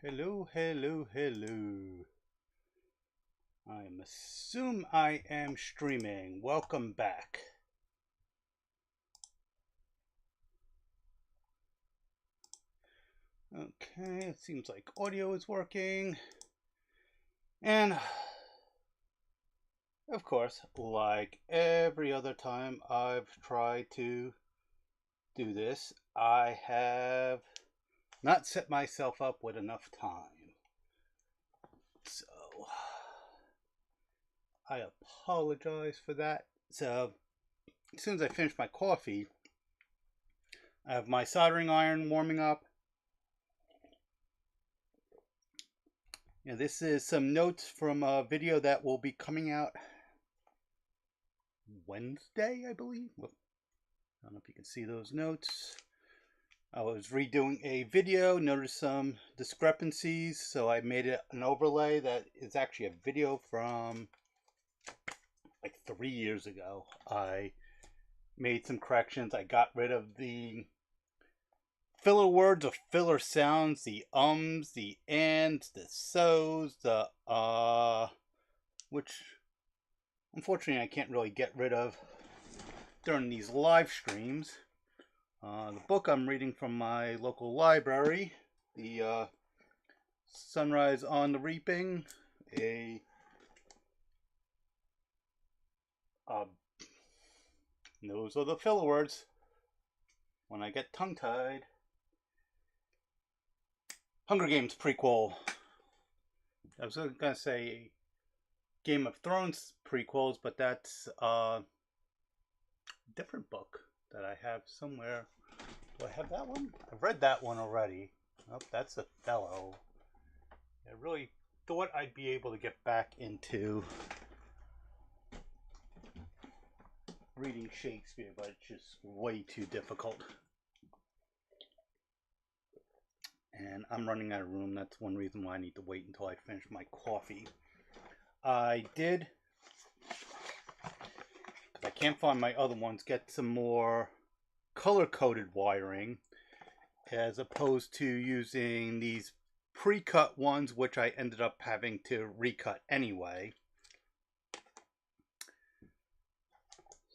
Hello, hello, hello. I assume I am streaming. Welcome back. Okay, it seems like audio is working. And, of course, like every other time I've tried to do this, I have not set myself up with enough time. So, I apologize for that. So, as soon as I finish my coffee, I have my soldering iron warming up. Yeah, this is some notes from a video that will be coming out Wednesday, I believe. Well, I don't know if you can see those notes. I was redoing a video, noticed some discrepancies, so I made it an overlay that is actually a video from like 3 years ago. I made some corrections. I got rid of the filler words or filler sounds, the ums, the ands, the so's, the which unfortunately I can't really get rid of during these live streams. The book I'm reading from my local library, the Sunrise on the Reaping, uh, those are the filler words when I get tongue-tied. Hunger Games prequel. I was going to say Game of Thrones prequels, but that's a different book that I have somewhere. Do I have that one? I've read that one already. Oh, that's Othello. I really thought I'd be able to get back into reading Shakespeare, but it's just way too difficult. And I'm running out of room. That's one reason why I need to wait until I finish my coffee. I did, because I can't find my other ones, get some more color-coded wiring as opposed to using these pre-cut ones, which I ended up having to recut anyway.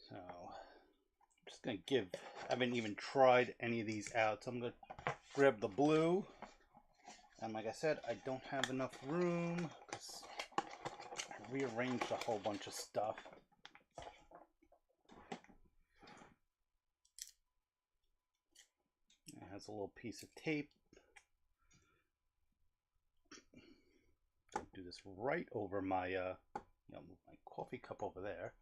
So, I'm just going to give, I haven't even tried any of these out, so I'm going to grab the blue. And like I said, I don't have enough room because I rearranged a whole bunch of stuff. It has a little piece of tape. Do this right over my, move my coffee cup over there.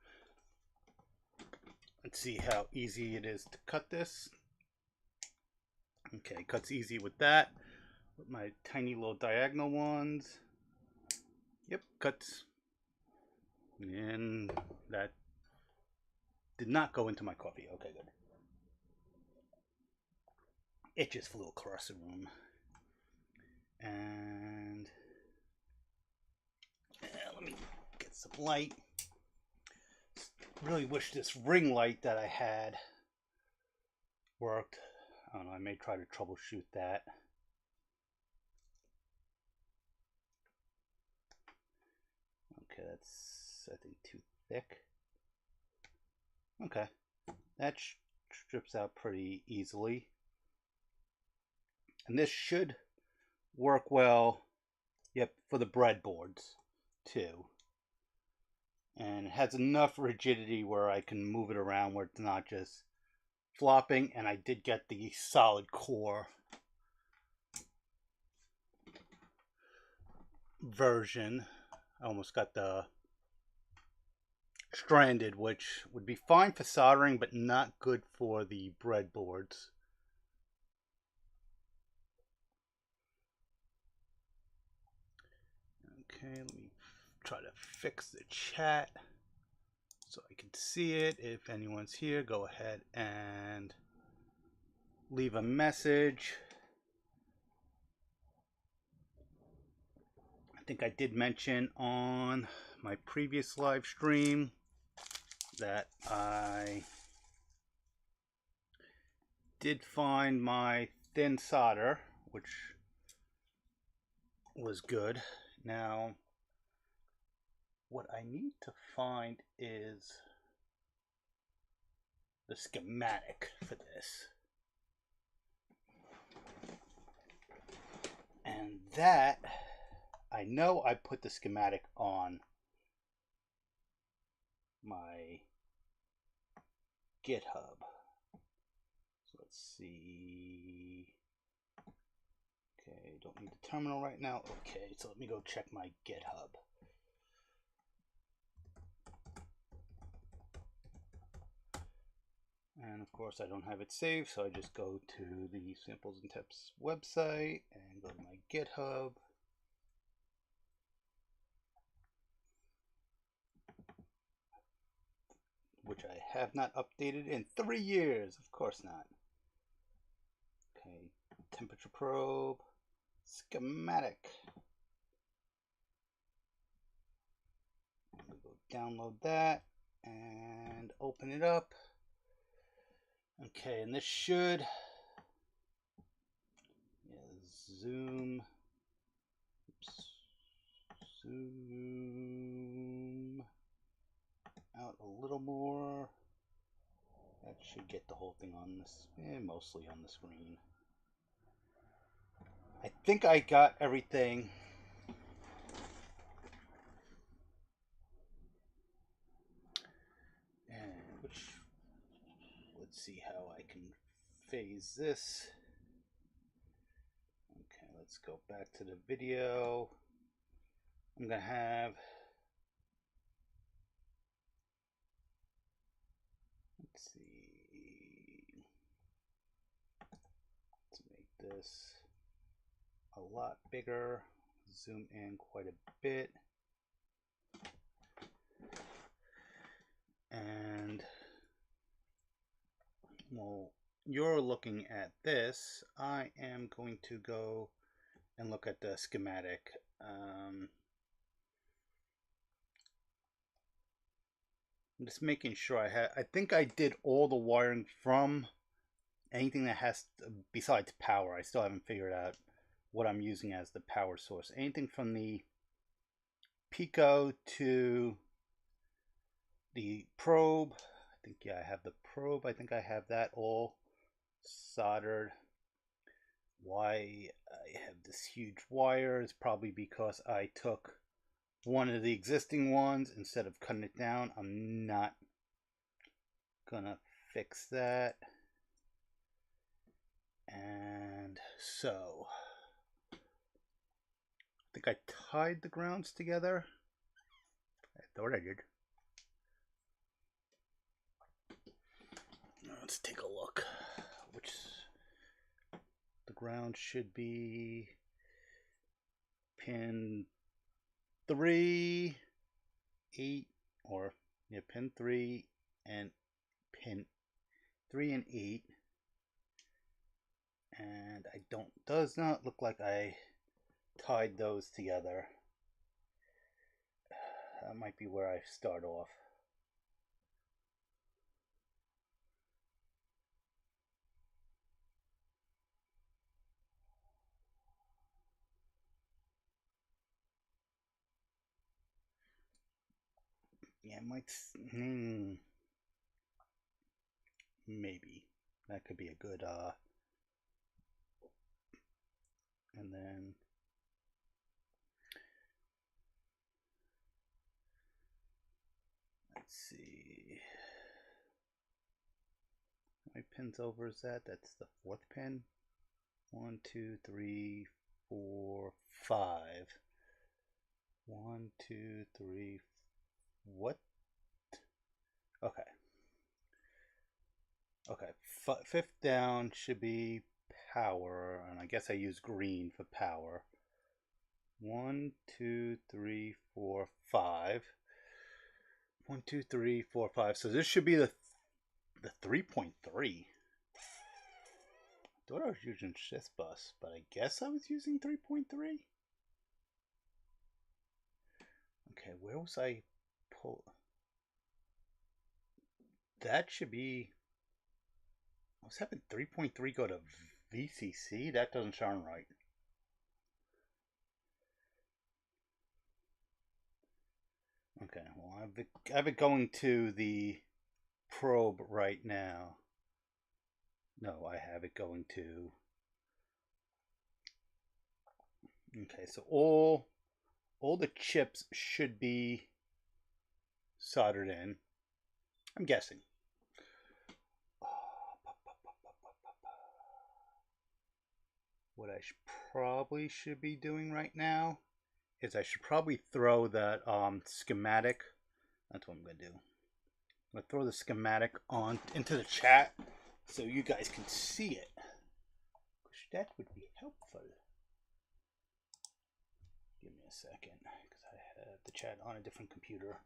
Let's see how easy it is to cut this. Okay, cuts easy with that. With my tiny little diagonal ones. Yep, cuts. And that did not go into my coffee. Okay, good. It just flew across the room. And let me get some light. Really wish this ring light that I had worked. I don't know, I may try to troubleshoot that. Okay, that's, I think, too thick. Okay, that strips out pretty easily. And this should work well, yep, for the breadboards too. And it has enough rigidity where I can move it around where it's not just flopping. And I did get the solid core version. I almost got the stranded, which would be fine for soldering, but not good for the breadboards. Okay, let me try to fix the chat so I can see it. If anyone's here, go ahead and leave a message. I think I did mention on my previous live stream that I did find my thin solder, which was good. Now, what I need to find is the schematic for this. And that, I know I put the schematic on my GitHub. So let's see. Okay, don't need the terminal right now. Okay, so let me go check my GitHub. And of course I don't have it saved, so I just go to the Samples and Tips website and go to my GitHub. Which I have not updated in 3 years. Of course not. Okay, temperature probe, schematic. I'm gonna go download that and open it up. Okay, and this should zoom out a little more. That should get the whole thing on this, mostly on the screen. I think I got everything. And let's see how I can phase this. Okay, let's go back to the video. I'm gonna have, let's see, let's make this a lot bigger, zoom in quite a bit, and while you're looking at this, I am going to go and look at the schematic. I'm just making sure I think I did all the wiring from anything that has besides power. I still haven't figured out what I'm using as the power source. Anything from the Pico to the probe. I think, yeah, I have the probe. I think I have that all soldered. Why I have this huge wire is probably because I took one of the existing ones instead of cutting it down. I'm not gonna fix that. And so I think I tied the grounds together. I thought I did. Let's take a look. Which the ground should be pin 3, 8, or yeah, pin 3 and pin 3 and 8. And does not look like I tied those together. That might be where I start off. Yeah, it might. Maybe that could be a good. And then let's see. How many pins over is that? That's the 4th pin. 1, 2, 3, 4, 5. 1, 2, 3. What? Okay. Okay. 5th down should be power, and I guess I use green for power. 1, 2, 3, 4, 5. 1, 2, 3, 4, 5. So this should be the 3.3. I thought I was using this bus, but I guess I was using 3.3. Okay, where was I pull? That should be. I was having 3.3 go to VCC. That doesn't sound right. Okay, well, I have it going to the probe right now. No, I have it going to... Okay, so all the chips should be soldered in. I'm guessing. What I probably should be doing right now is I should probably throw that schematic. That's what I'm gonna do. I'm gonna throw the schematic on into the chat so you guys can see it. That would be helpful. Give me a second because I have the chat on a different computer.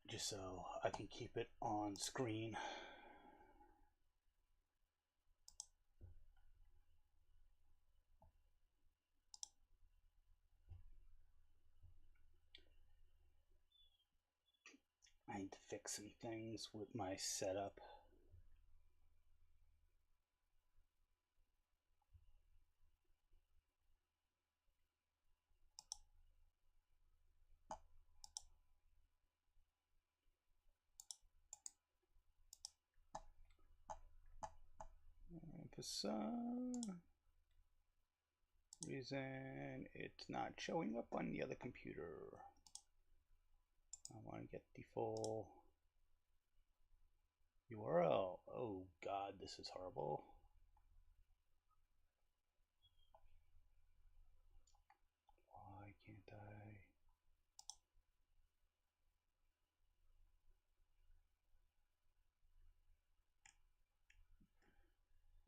Just so I can keep it on screen. I need to fix some things with my setup. For some reason, it's not showing up on the other computer. I want to get the full URL. Oh God, this is horrible. Why can't I?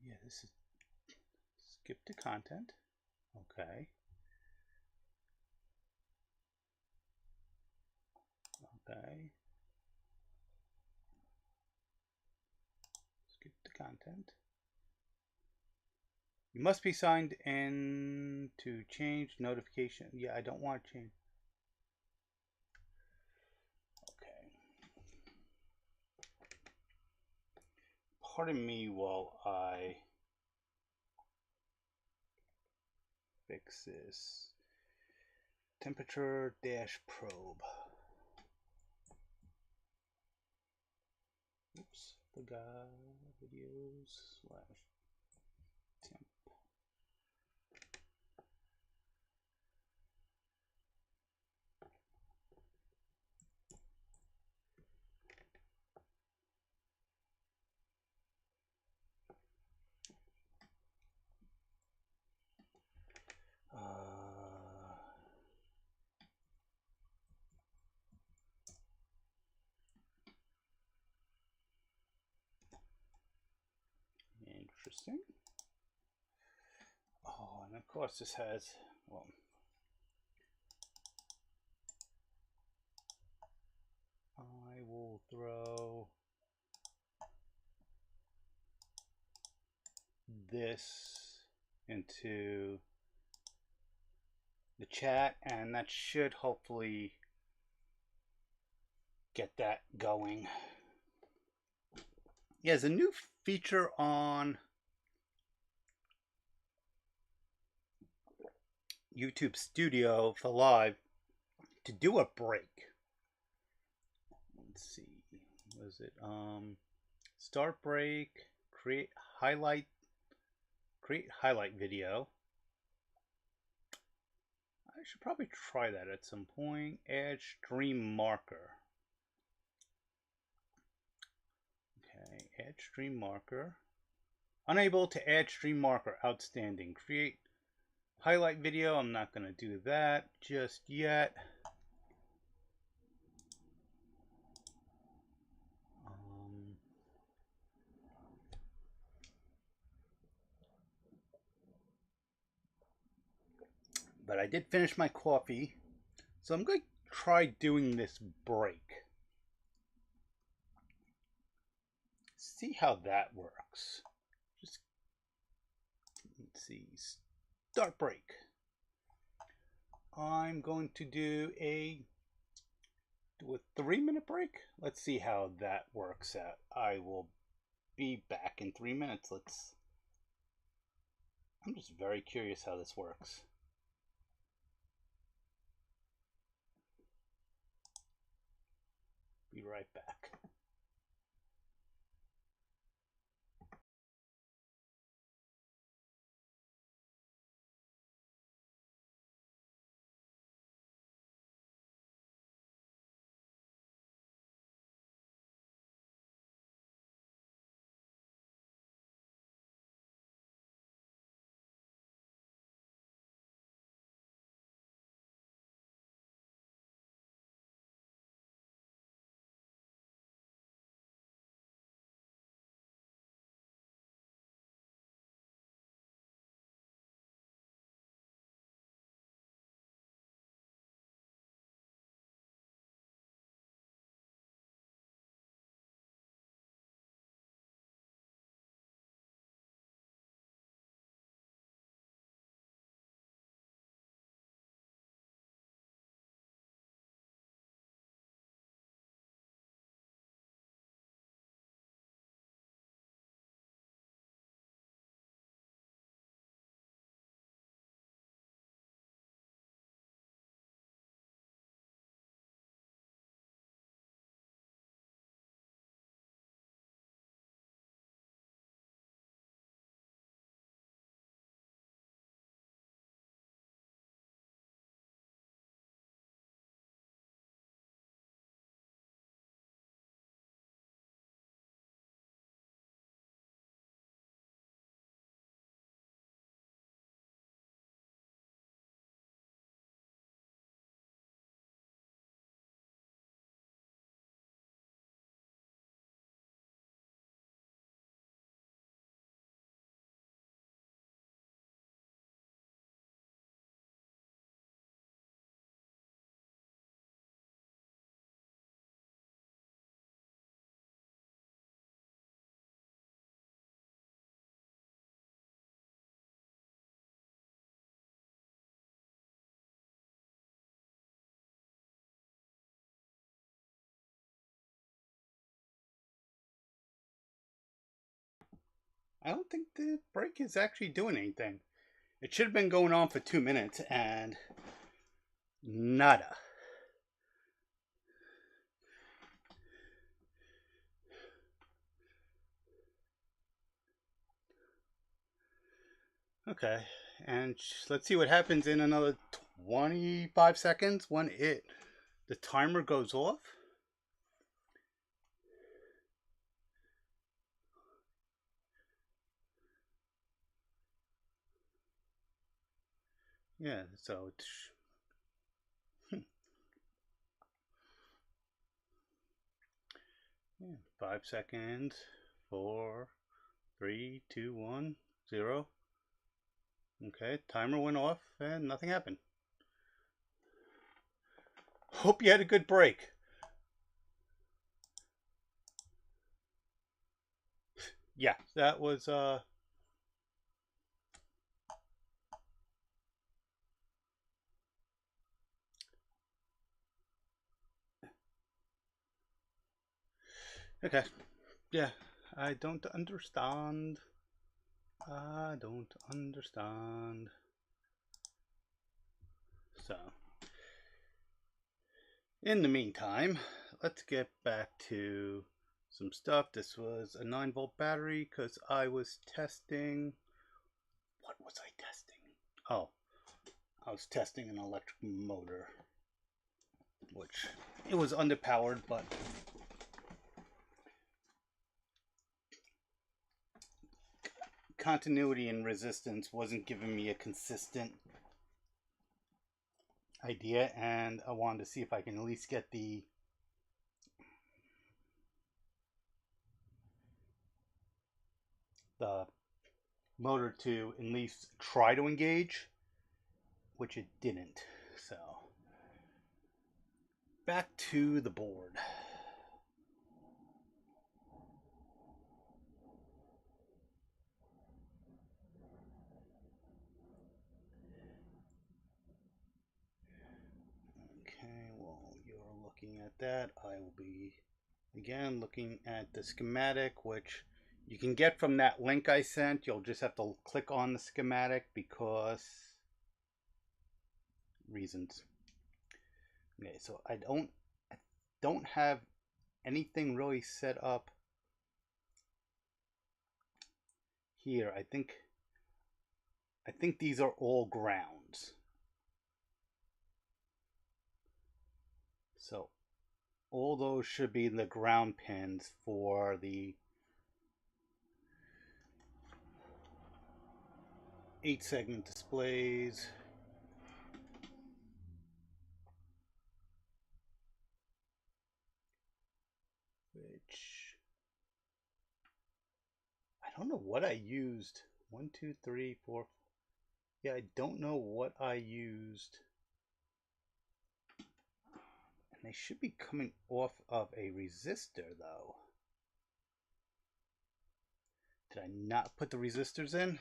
Yeah, this is skip to content. Okay. Okay. Skip to content. You must be signed in to change notification. Yeah, I don't want to change. Okay. Pardon me while I fix this. Temperature dash probe. Oops, forgot videos slash temp. Interesting. Oh, and of course this has, well, I will throw this into the chat, and that should hopefully get that going. Yeah, there's a new feature on YouTube Studio for Live to do a break. Let's see, was it start break, create highlight video. I should probably try that at some point. Add stream marker. Okay, add stream marker. Unable to add stream marker. Outstanding. Create highlight video. I'm not going to do that just yet. But I did finish my coffee, so I'm going to try doing this break. See how that works. Just let's see. Start break. I'm going to do a 3-minute break. Let's see how that works out. I will be back in 3 minutes. I'm just very curious how this works. Be right back. I don't think the break is actually doing anything. It should have been going on for 2 minutes and nada. Okay, and let's see what happens in another 25 seconds when the timer goes off. Yeah, so yeah, 5 seconds. 4, 3, 2, 1, 0. Okay, timer went off and nothing happened. Hope you had a good break. Yeah, that was okay. Yeah, I don't understand. I don't understand. So, in the meantime, let's get back to some stuff. This was a 9-volt battery because I was testing. What was I testing? Oh, I was testing an electric motor, which it was underpowered, but continuity and resistance wasn't giving me a consistent idea, and I wanted to see if I can at least get the motor to at least try to engage, which it didn't. So back to the board. Okay, while you're looking at that, I will be again looking at the schematic, which you can get from that link I sent. You'll just have to click on the schematic because reasons. Okay, so I don't have anything really set up here. I think these are all grounds. So all those should be the ground pins for the 8-segment displays. Which I don't know what I used. 1, 2, 3, 4. Yeah, I don't know what I used. And they should be coming off of a resistor though. Did I not put the resistors in?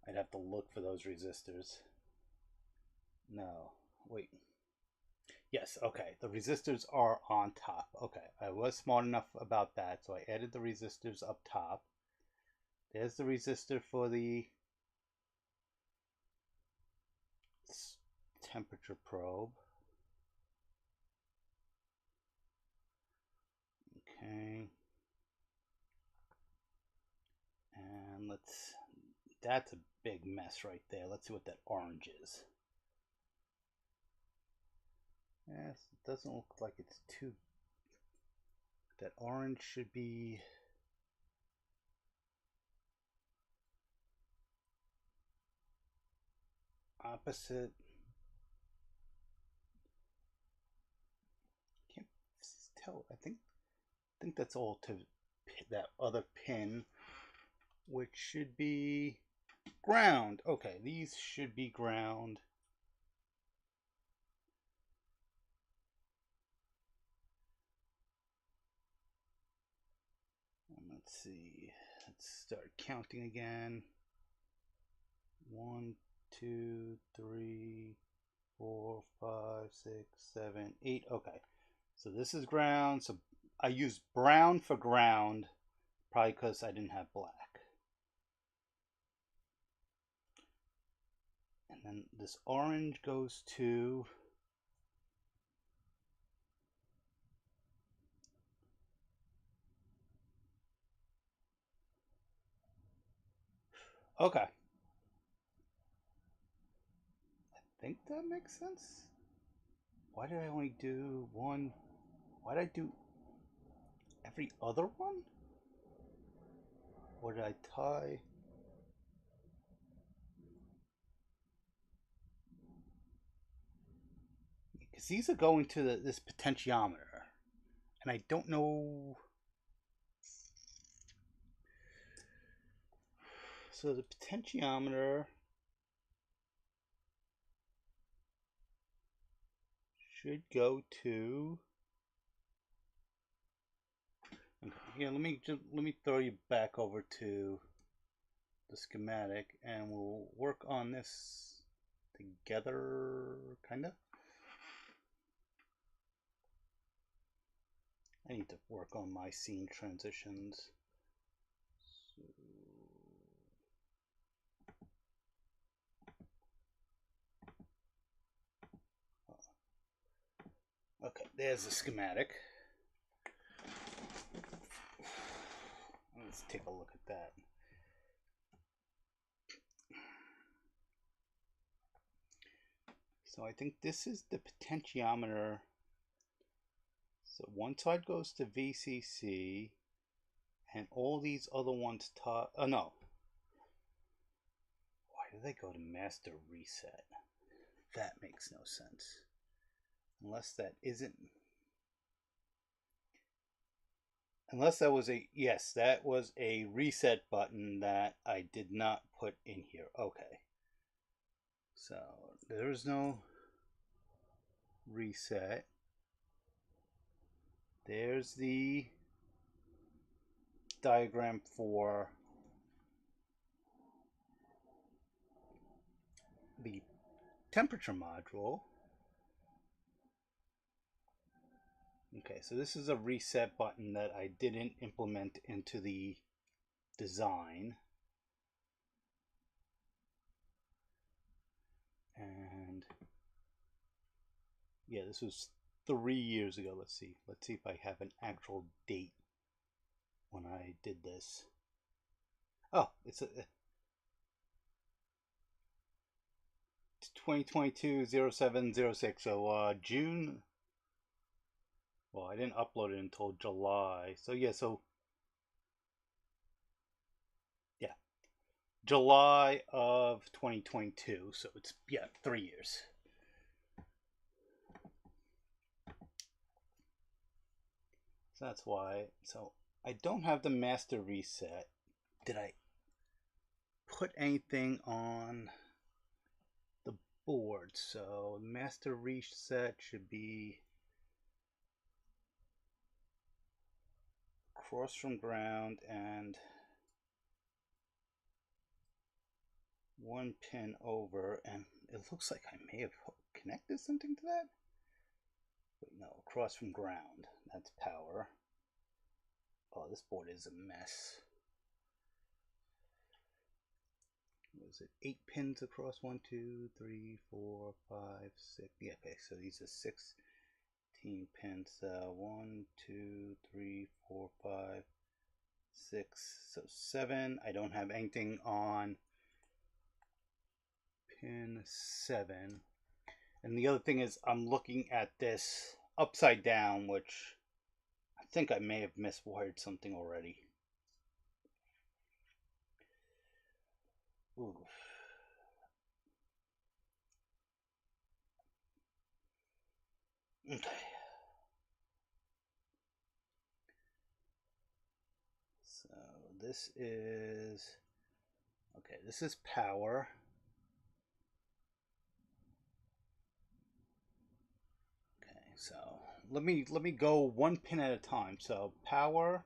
I'd have to look for those resistors. No, wait. Yes, okay, the resistors are on top. Okay, I was smart enough about that, so I added the resistors up top. There's the resistor for the temperature probe. Okay. And that's a big mess right there. Let's see what that orange is. Yes, it doesn't look like it's too, that orange should be opposite. Can't tell. I think that's all to that other pin, which should be ground. Okay, these should be ground. And let's see. Let's start counting again. 1, 2, 3, 4, 5, 6, 7, 8. Okay, so this is ground. So I used brown for ground, probably because I didn't have black. And then this orange goes to okay. I think that makes sense. Why did I only do one? Why did I do every other one? Or did I tie? Because these are going to this potentiometer. And I don't know. So the potentiometer should go to. Okay, yeah, let me throw you back over to the schematic, and we'll work on this together, kinda. I need to work on my scene transitions. Okay, there's the schematic. Let's take a look at that. So I think this is the potentiometer. So one side goes to VCC, and all these other ones talk. Oh no. Why do they go to master reset? That makes no sense. Unless that isn't. Unless that was a. Yes, that was a reset button that I did not put in here. Okay. So there's no reset. There's the diagram for the temperature module. Okay, so this is a reset button that I didn't implement into the design. And yeah, this was 3 years ago. Let's see if I have an actual date when I did this. Oh, it's 2022-07-06. So June. Well, I didn't upload it until July. So yeah, July of 2022. So it's 3 years. So that's why. So I don't have the master reset. Did I put anything on the board? So master reset should be across from ground and one pin over, and it looks like I may have connected something to that. Wait, no, across from ground. That's power. Oh, this board is a mess. What is it? 8 pins across. 1, 2, 3, 4, 5, 6. Yeah, okay, so these are 16 pins. 1, 2, 3, 4, 5, 6. So 7. I don't have anything on pin 7. And the other thing is I'm looking at this upside down, which I think I may have miswired something already. Ooh. Okay. So this is power. Okay, so let me go one pin at a time. So power,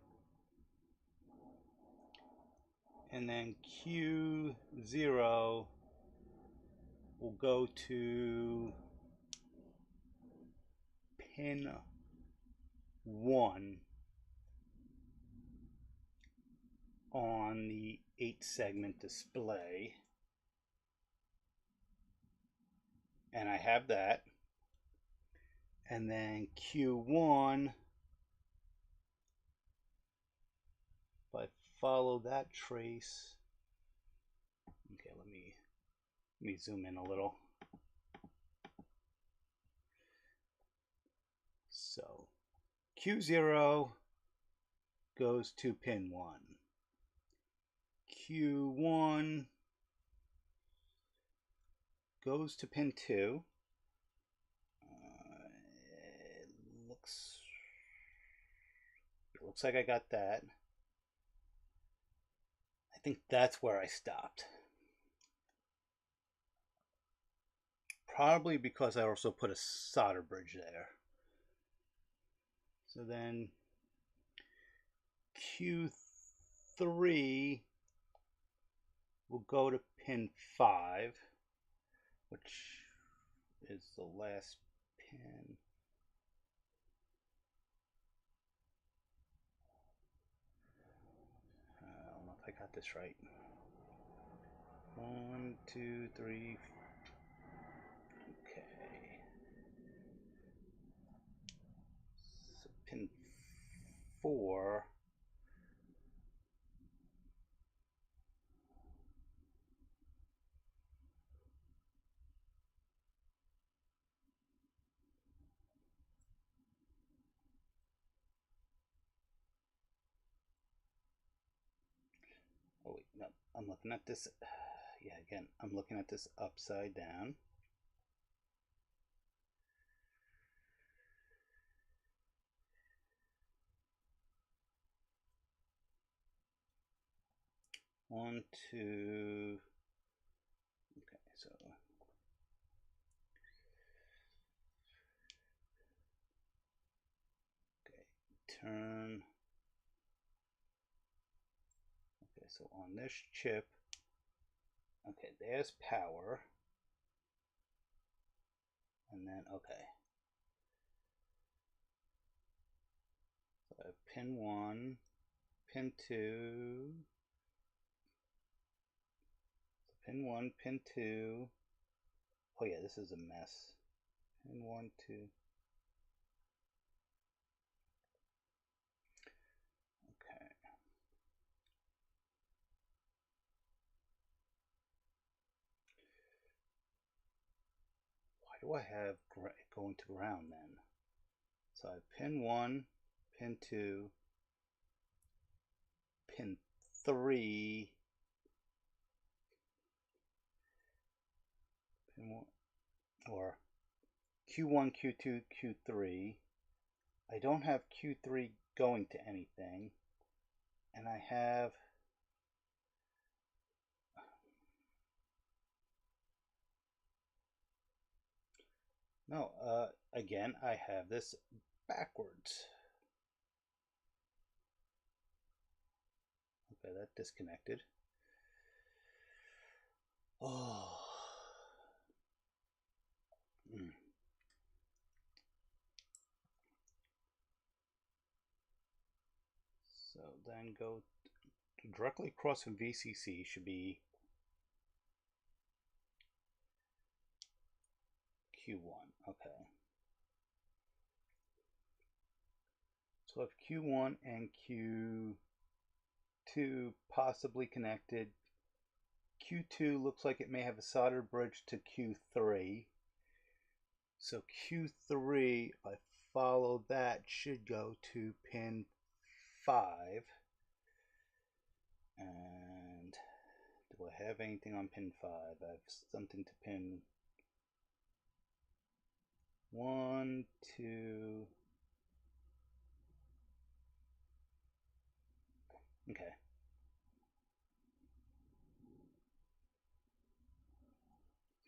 and then Q0 will go to pin 1 on the 8-segment display. And I have that. And then Q1, if I follow that trace, okay, let me zoom in a little. So Q0 goes to pin 1. Q1 goes to pin 2. It looks like I got that. I think that's where I stopped. Probably because I also put a solder bridge there. So then Q3 will go to pin 5, which is the last pin. I don't know if I got this right. 1, 2, 3. Okay. So pin 4. Oh wait, no, I'm looking at this. Yeah, again, I'm looking at this upside down. One, two. Okay, so turn. Okay, so on this chip, okay, there's power. And then, okay. So I have pin 1, pin 2, pin 1, pin 2. Oh yeah, this is a mess. Pin 1, 2. Okay. Why do I have going to ground then? So I have pin 1, pin 2, pin 3, pin 1, or Q1, Q2, Q3. I don't have Q3 going to anything, and I have no, again, I have this backwards. Okay, that disconnected. Oh. So then go directly across from VCC should be Q1. Okay. So if Q1 and Q2 possibly connected, Q2 looks like it may have a solder bridge to Q3. So Q3, if I follow that, should go to pin 5. And do I have anything on pin 5? I have something to pin 1, 2. Okay.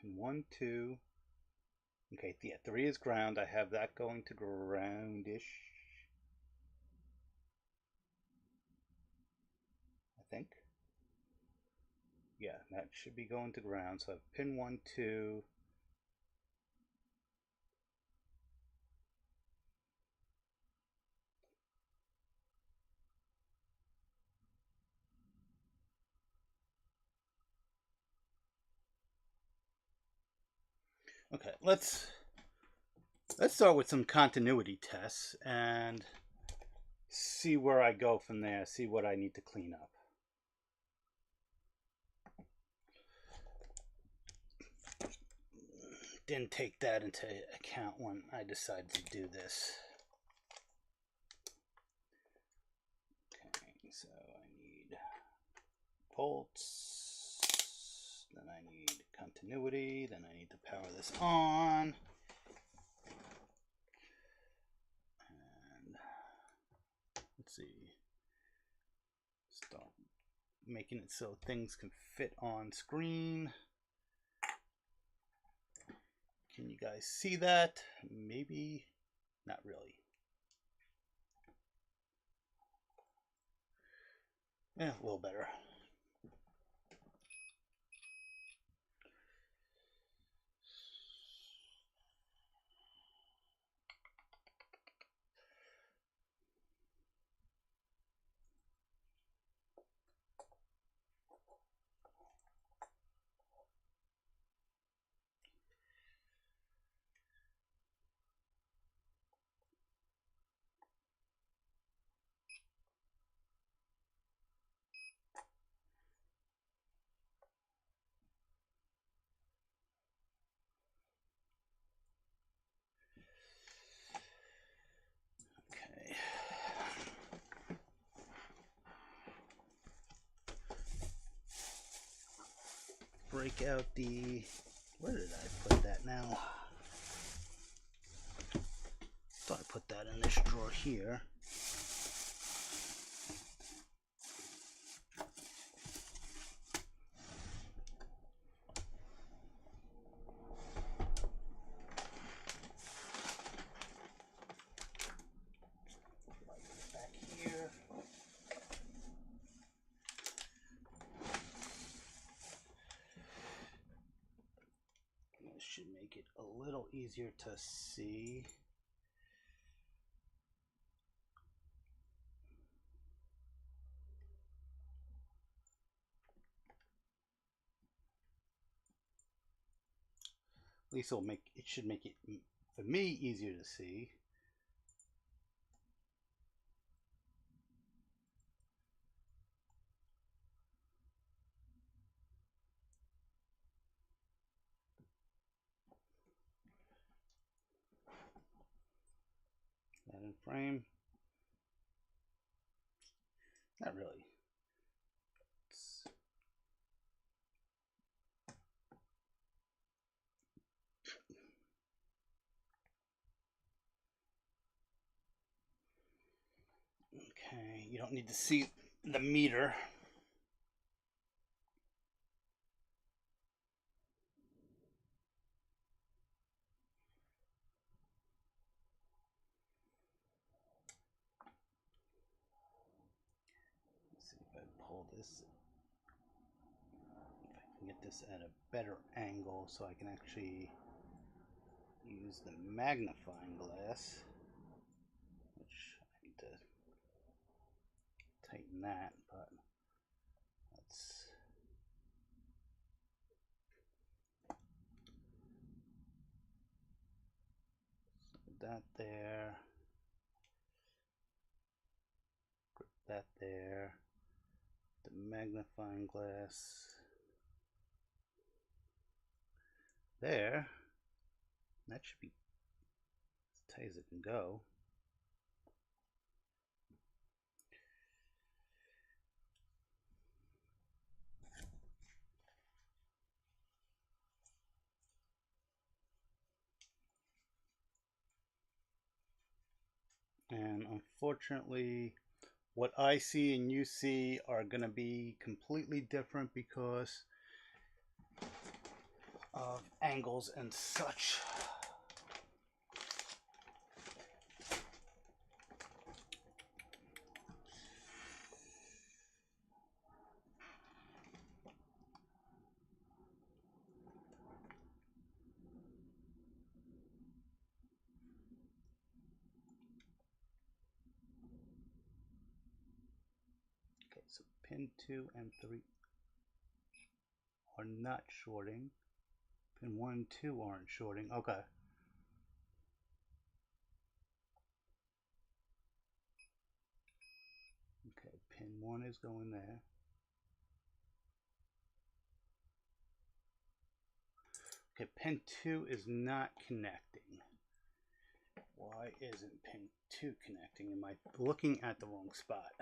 Pin 1, 2. Okay, yeah, 3 is ground. I have that going to groundish. I think. Yeah, that should be going to ground. So I have pin 1, 2. Okay, let's start with some continuity tests and see where I go from there, see what I need to clean up. Didn't take that into account when I decided to do this. Okay, so I need volts, then I need continuity, then I need to power this on. And let's see, start making it so things can fit on screen. Can you guys see that? Maybe not really. Yeah, a little better. Okay. Break out the, where did I put that now? Thought I put that in this drawer here. Back here. This should make it a little easier to see. At least it should make it, for me, easier to see. That in frame. Not really. Okay, you don't need to see the meter. Let's see if I pull this. If I can get this at a better angle so I can actually use the magnifying glass, which I need to tighten that, but let's put that there, put that there, the magnifying glass there. That should be as tight as it can go. And unfortunately, what I see and you see are going to be completely different because of angles and such. Okay, so pin 2 and 3 are not shorting. Pin 1 and 2 aren't shorting. Okay. Okay, pin 1 is going there. Okay, pin 2 is not connecting. Why isn't pin 2 connecting? Am I looking at the wrong spot?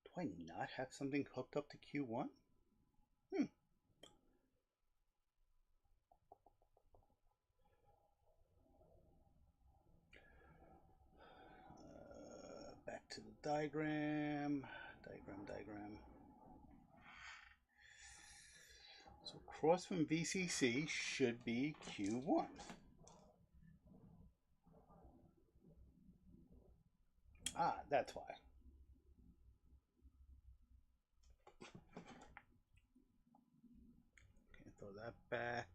Do I not have something hooked up to Q1? Back to the diagram. Diagram. So across from VCC should be Q1. Ah, that's why. Okay, throw that back.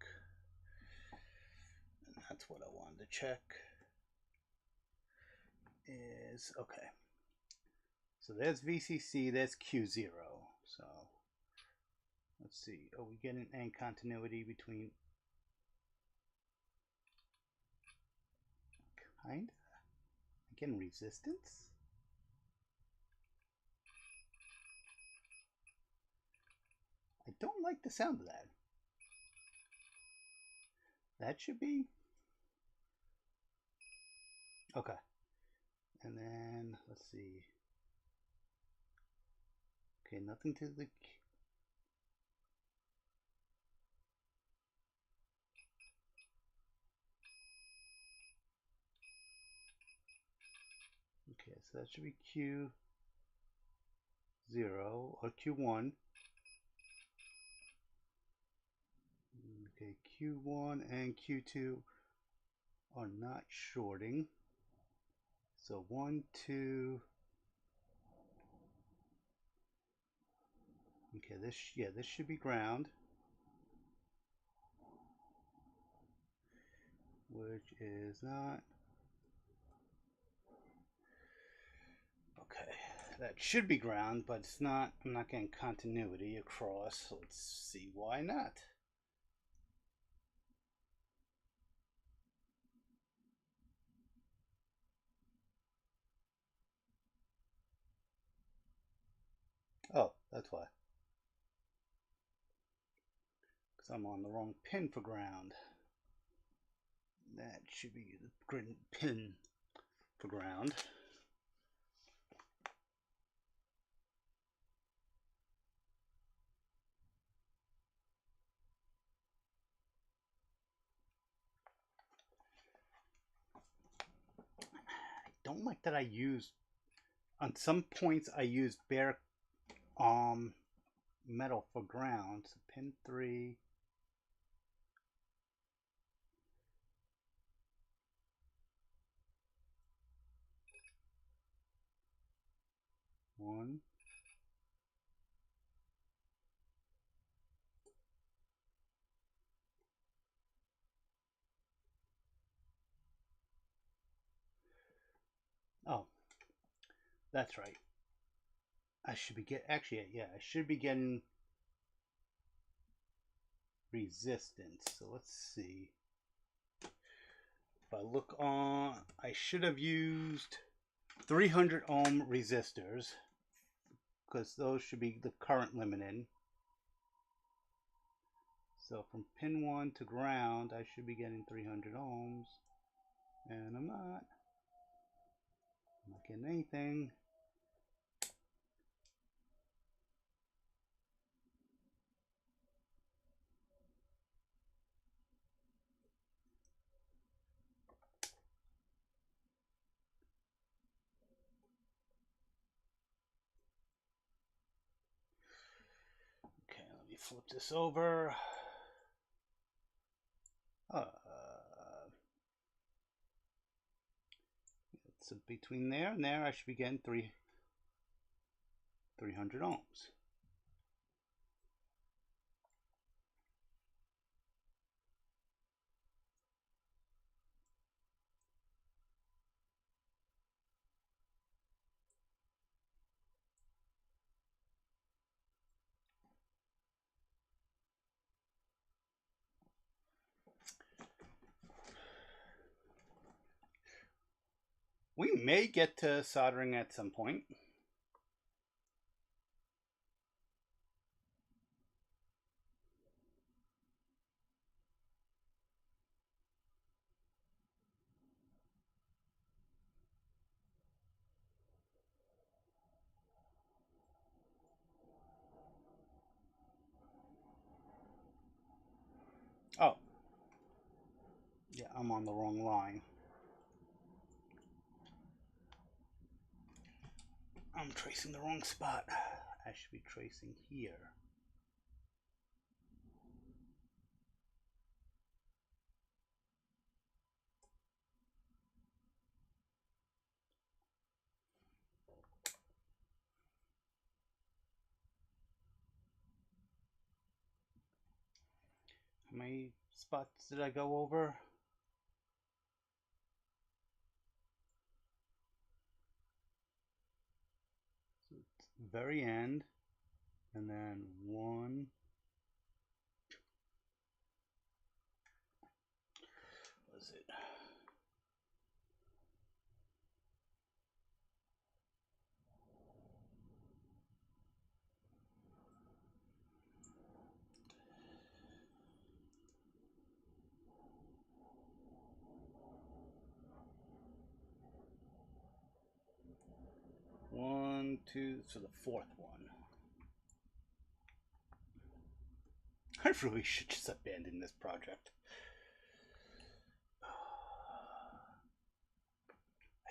And that's what I wanted to check. Is okay. So there's VCC, there's Q0. So let's see. Are we getting any continuity between? Kinda. Again, resistance. I don't like the sound of that. That should be okay. And then let's see. Okay, nothing to the. Okay, so that should be Q0 or Q1. Okay, Q1 and Q2 are not shorting. So 1, 2. Okay, this should be ground. which is not. Okay, that should be ground, but it's not. I'm not getting continuity across. Let's see why not. Oh, that's why. Because I'm on the wrong pin for ground. That should be the green pin for ground. I don't like that I use, on some points I use bare metal for ground. So pin 3. One. Oh, that's right. I should be actually, yeah, I should be getting resistance. So let's see. If I look on, I should have used 300 ohm resistors because those should be the current limited. So from pin 1 to ground, I should be getting 300 ohms, and I'm not getting anything. Okay, let me flip this over. So between there and there, I should be getting 300 ohms. We may get to soldering at some point. Oh, yeah, I'm on the wrong line. I'm tracing the wrong spot. I should be tracing here. How many spots did I go over? So it's very end, and then 1. What was it? One, two, so the 4th one. I really should just abandon this project. I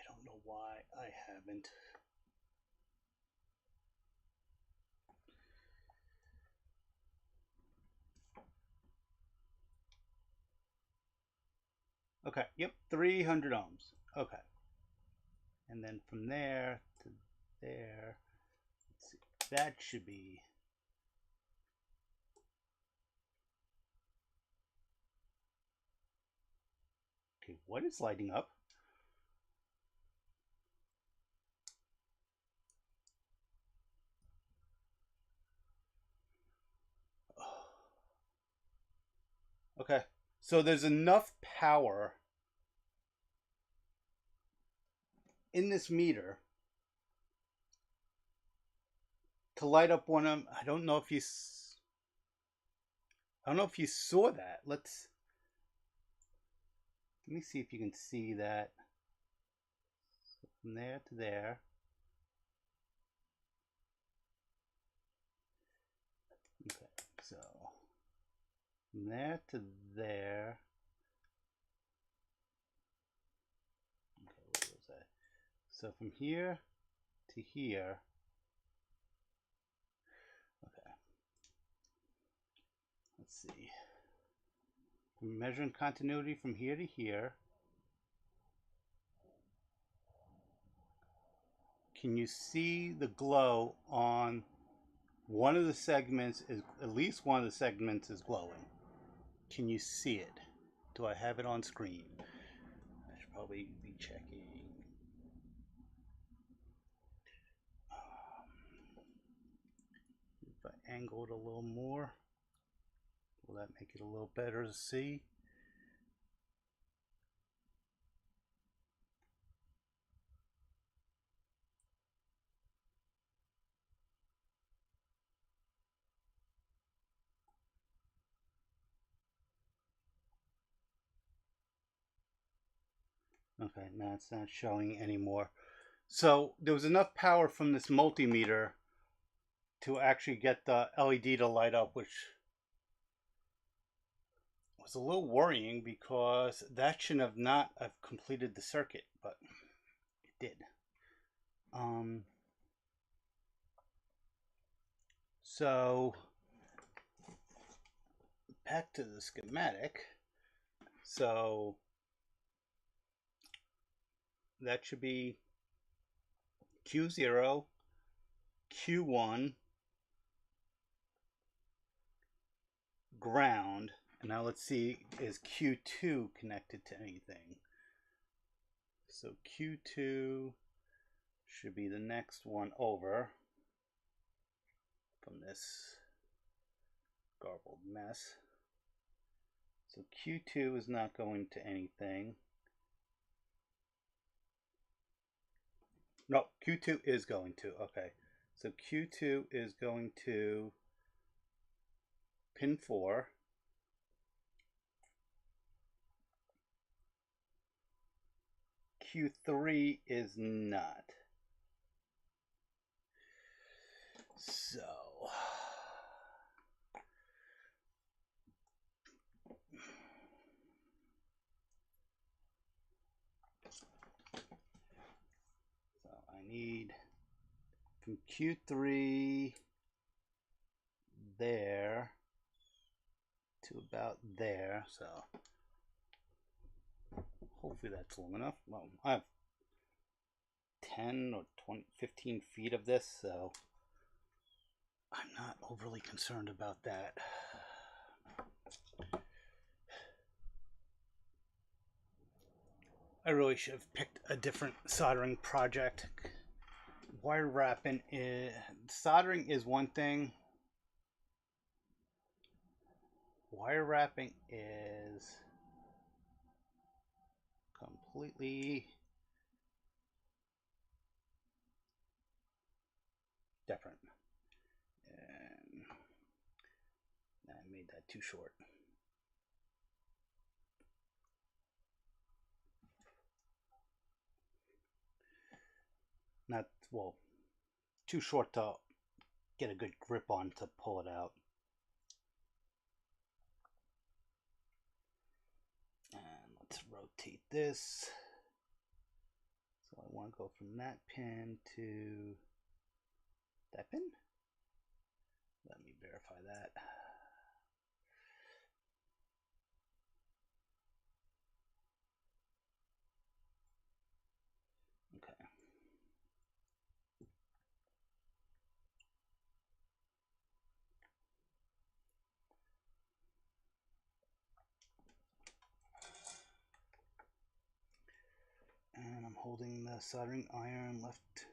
don't know why I haven't. Okay, yep, 300 ohms. Okay. And then from there to there, let's see, that should be What is lighting up? Okay, so there's enough power in this meter to light up one of them. I don't know if you saw that. Let me see if you can see that. So from there to there. Okay, so from there to there. Okay, what was that? So from here to here. Okay. Let's see. From measuring continuity from here to here. Can you see the glow on one of the segments? Is at least one of the segments is glowing. Can you see it? Do I have it on screen? I should probably be checking. If I angle it a little more, will that make it a little better to see? Okay, now it's not showing anymore. So there was enough power from this multimeter to actually get the LED to light up, which was a little worrying because that shouldn't have not have completed the circuit, but it did. So back to the schematic. So that should be Q0, Q1, ground, and now let's see, is Q2 connected to anything? So Q2 should be the next one over from this garbled mess. So Q2 is not going to anything. No, Q2 is going to. Okay. So Q2 is going to pin 4. Q3 is not. So I need from Q3 there to about there. So hopefully that's long enough. Well, I have 10 or 20, 15 feet of this, so I'm not overly concerned about that. I really should have picked a different soldering project. Wire wrapping is, soldering is one thing. Wire wrapping is completely different. And I made that too short. Not, well, too short to get a good grip on to pull it out. And let's rotate this. So I want to go from that pin to that pin. Let me verify that. Okay. holding the soldering iron left.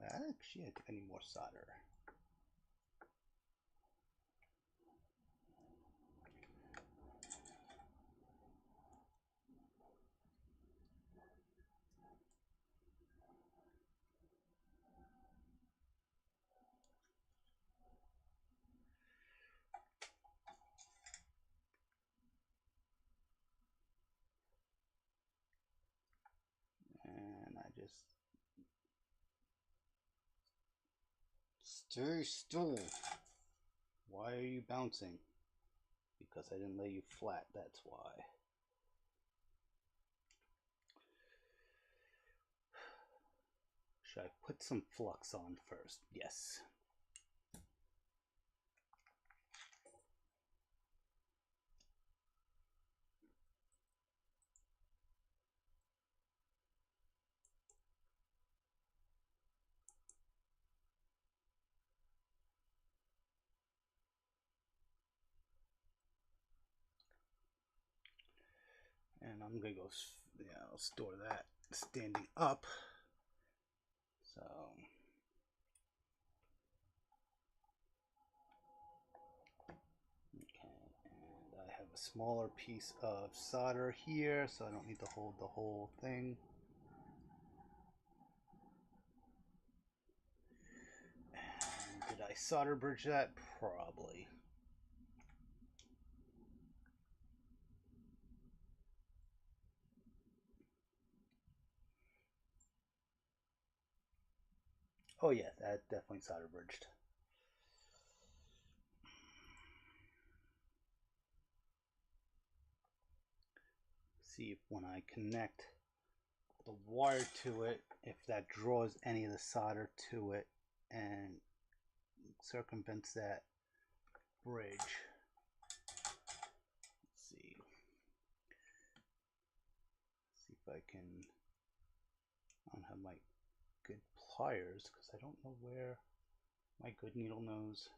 Actually, I think I need more solder. And I just stay still. Why are you bouncing? Because I didn't lay you flat, that's why. Should I put some flux on first? Yes. And I'm gonna go, yeah, I'll store that standing up. So, okay, and I have a smaller piece of solder here, so I don't need to hold the whole thing. And did I solder bridge that? Probably. Oh yeah, that definitely solder bridged. See if when I connect the wire to it, if that draws any of the solder to it and circumvents that bridge. Let's see. See if I can. I don't have my good pliers because I don't know where my good needle nose.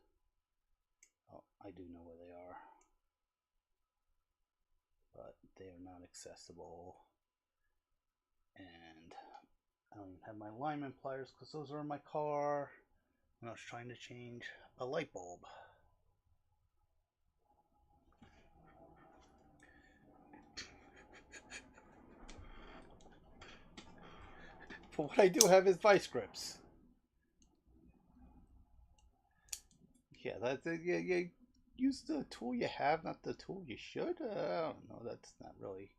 Oh, I do know where they are, but they are not accessible. And I don't even have my lineman pliers because those are in my car when I was trying to change a light bulb. But what I do have is vice grips. Yeah, that's yeah. Use the tool you have, not the tool you should. I don't know. That's not really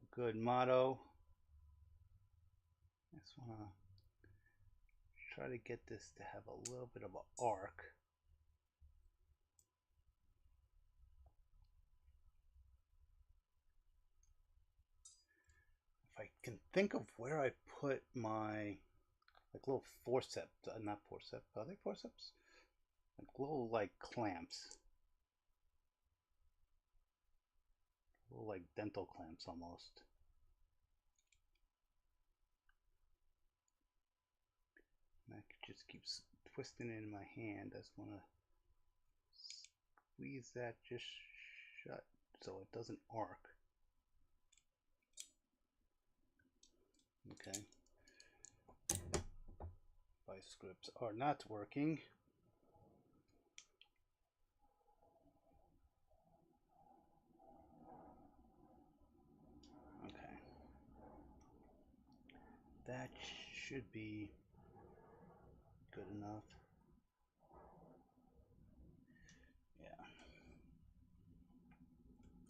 a good motto. I just want to try to get this to have a little bit of an arc. If I can think of where I put my like little forceps, not forceps, are they forceps? Like little like clamps. Little like dental clamps almost. And I could just keep twisting it in my hand. I just want to squeeze that just shut so it doesn't arc. Okay. Vice grips are not working. Okay. That should be good enough. Yeah.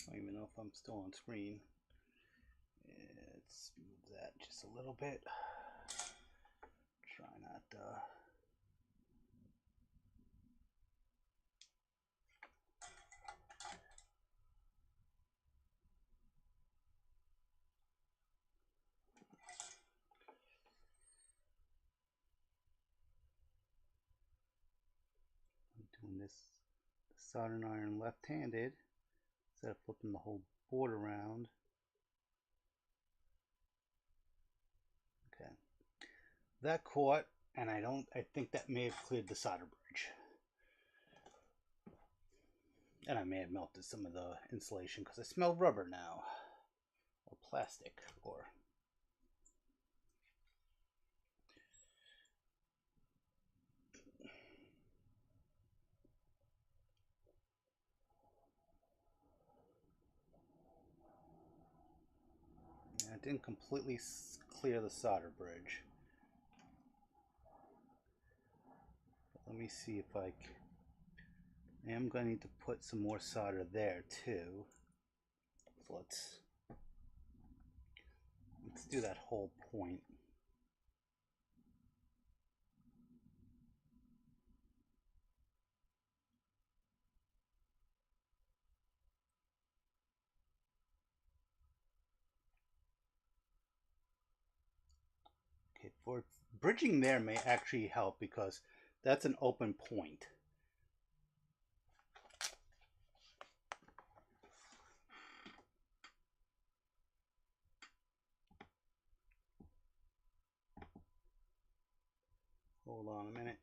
I don't even know if I'm still on screen. Let's move that just a little bit. Try not to. I'm doing this soldering iron left-handed instead of flipping the whole board around. Okay. That caught, and I think that may have cleared the solder bridge. And I may have melted some of the insulation because I smell rubber now, or plastic or I didn't completely clear the solder bridge. Let me see if I am going to need to put some more solder there too. So let's do that whole point. Okay, for bridging there may actually help because that's an open point. Hold on a minute.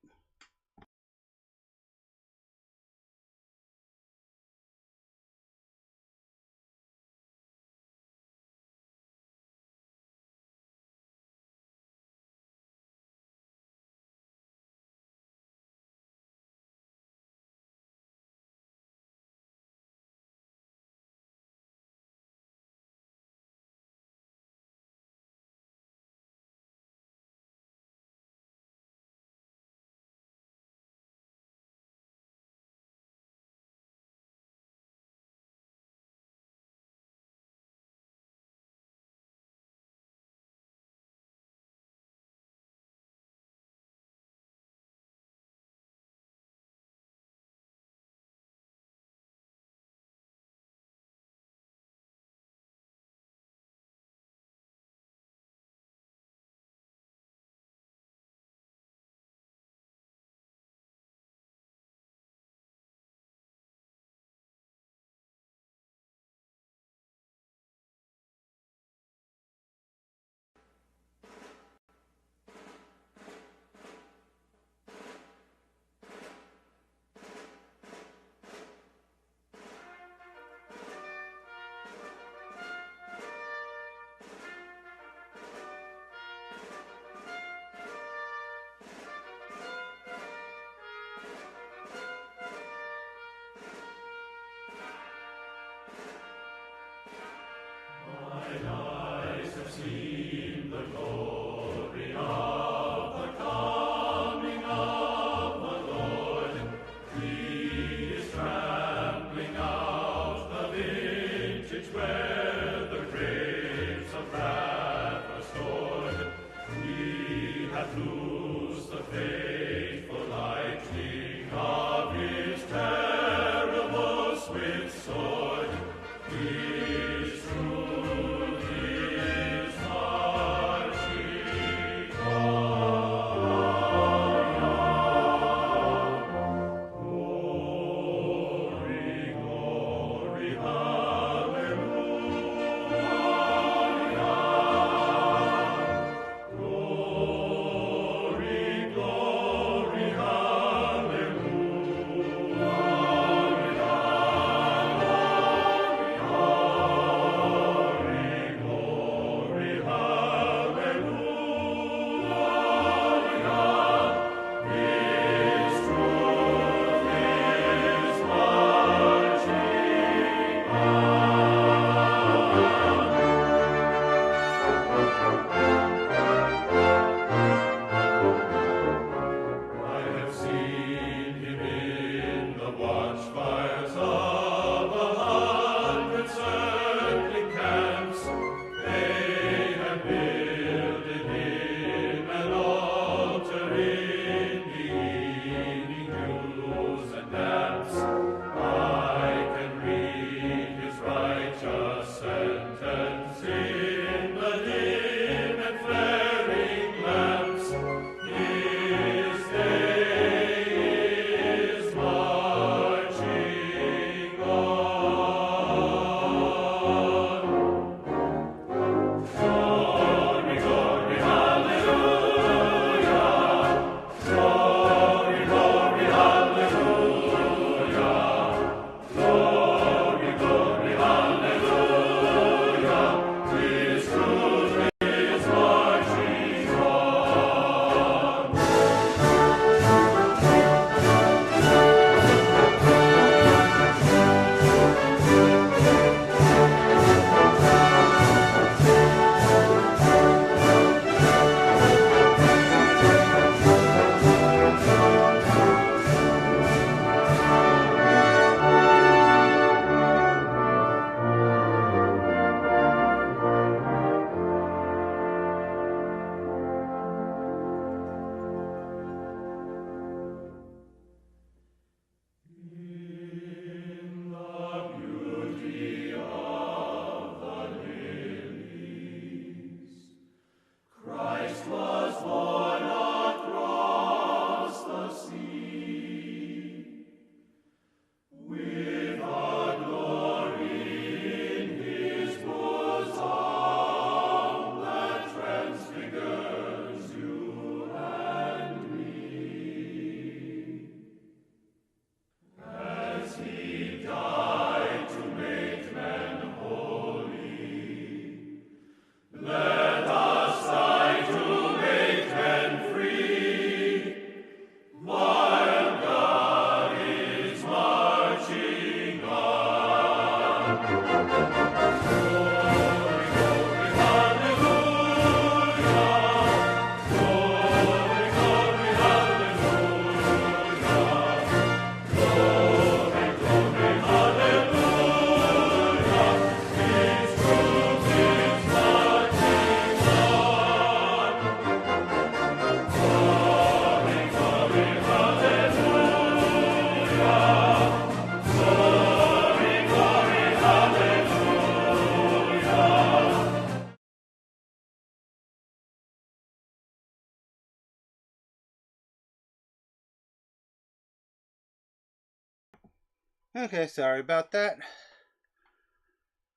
Okay, sorry about that.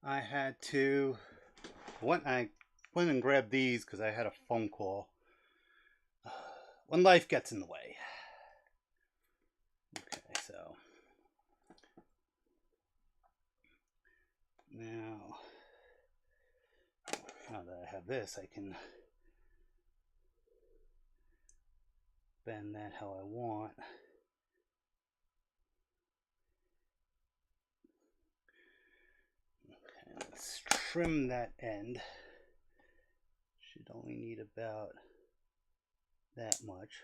I had to I went and grabbed these because I had a phone call. When life gets in the way. Okay, so now that I have this, I can bend that how I want. Okay, let's trim that end. Should only need about that much.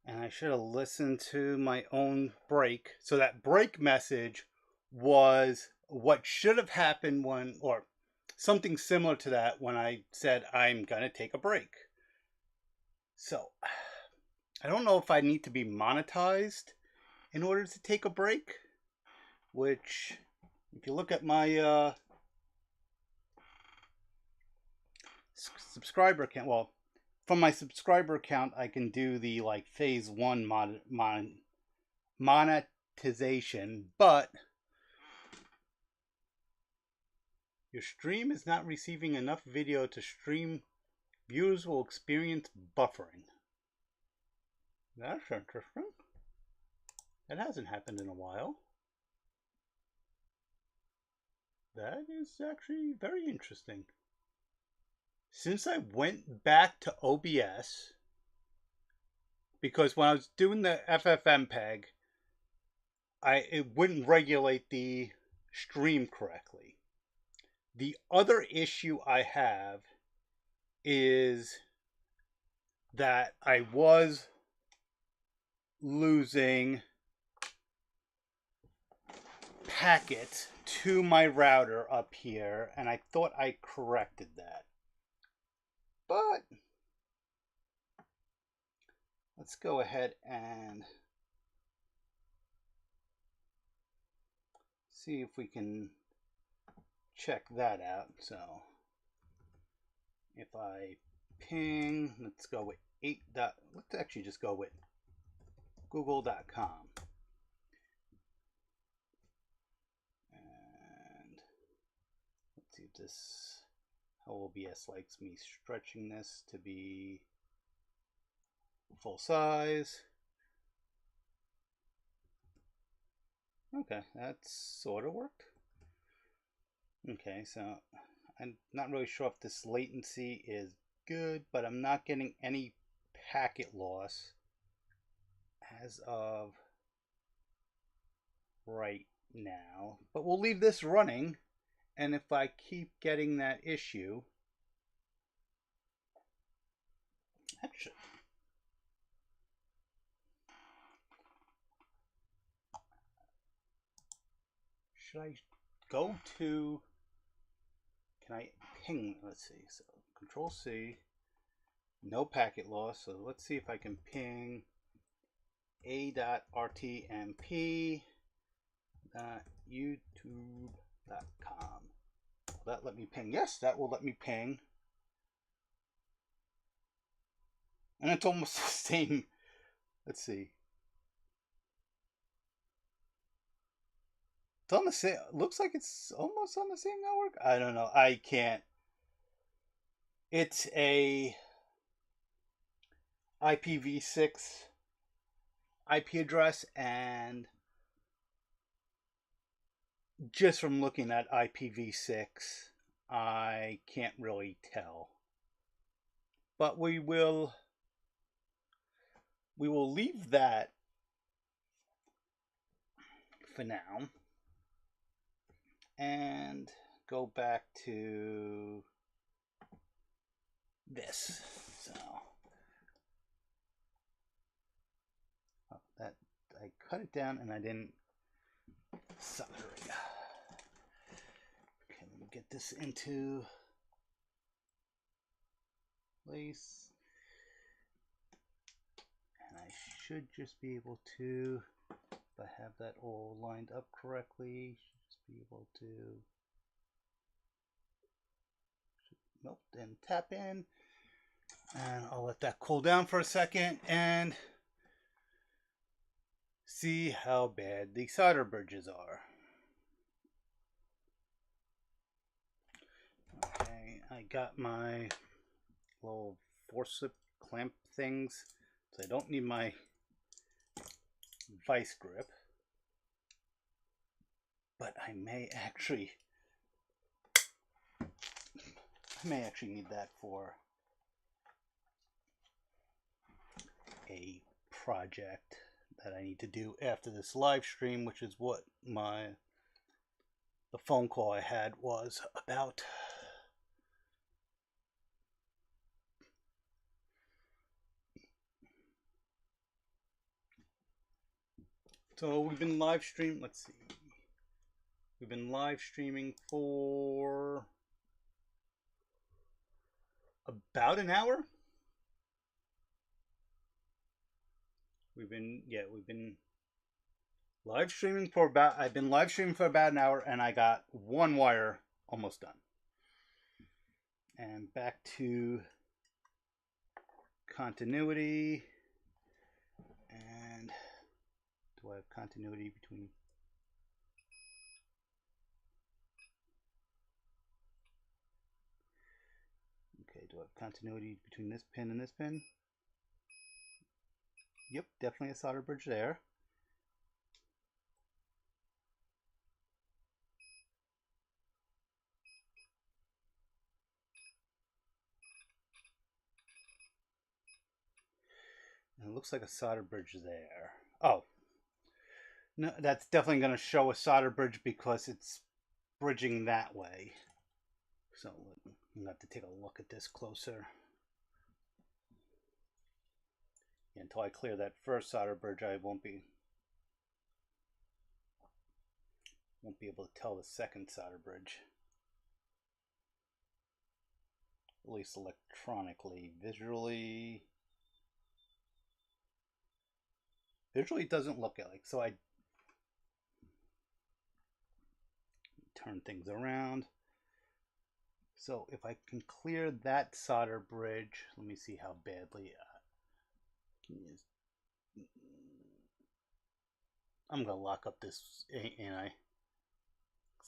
And I should have listened to my own break. So that break message was what should have happened when, or something similar to that when I said I'm gonna take a break. So I don't know if I need to be monetized in order to take a break, which if you look at my subscriber account, well, from my subscriber account, I can do the like phase 1 monetization, but your stream is not receiving enough video to stream. Viewers will experience buffering. That's interesting. That hasn't happened in a while. That is actually very interesting. Since I went back to OBS, because when I was doing the FFmpeg, it wouldn't regulate the stream correctly. The other issue I have is that I was losing packets to my router up here, and I thought I corrected that. But let's go ahead and see if we can check that out. So if I ping, let's go with 8. Let's actually just go with google.com. And let's see if this, how OBS likes me stretching this to be full size. Okay, that sort of worked. Okay, so I'm not really sure if this latency is good, but I'm not getting any packet loss as of right now. But we'll leave this running, and if I keep getting that issue, actually, should I go to, can I ping, let's see, so Control C, no packet loss, so let's see if I can ping a.rtmp.youtube.com. Will that let me ping? Yes, that will let me ping. And it's almost the same, let's see. It's on the same, looks like it's almost on the same network. I don't know, I can't. It's a IPv6 IP address, and just from looking at IPv6, I can't really tell. But we will leave that for now and go back to this. So that I cut it down and I didn't solder it. Okay, let me get this into place, and I should just be able to, if I have that all lined up correctly, should just be able to, nope, then tap in. And I'll let that cool down for a second and see how bad the solder bridges are. Okay, I got my little forceps clamp things, so I don't need my vice grip, but I may actually need that for a project that I need to do after this live stream, which is what the phone call I had was about. So we've been live streaming, let's see. We've been live streaming for about an hour. We've been live streaming for about, I've been live streaming for about an hour, and I got one wire almost done. And back to continuity. And do I have continuity between? Okay, do I have continuity between this pin and this pin? Yep, definitely a solder bridge there. And it looks like a solder bridge there. Oh, no, that's definitely going to show a solder bridge because it's bridging that way. So I'm going to have to take a look at this closer. Until I clear that first solder bridge, I won't be able to tell the second solder bridge. At least electronically. Visually it doesn't look like. So I turn things around. So if I can clear that solder bridge, let me see how badly. I'm gonna lock up this, and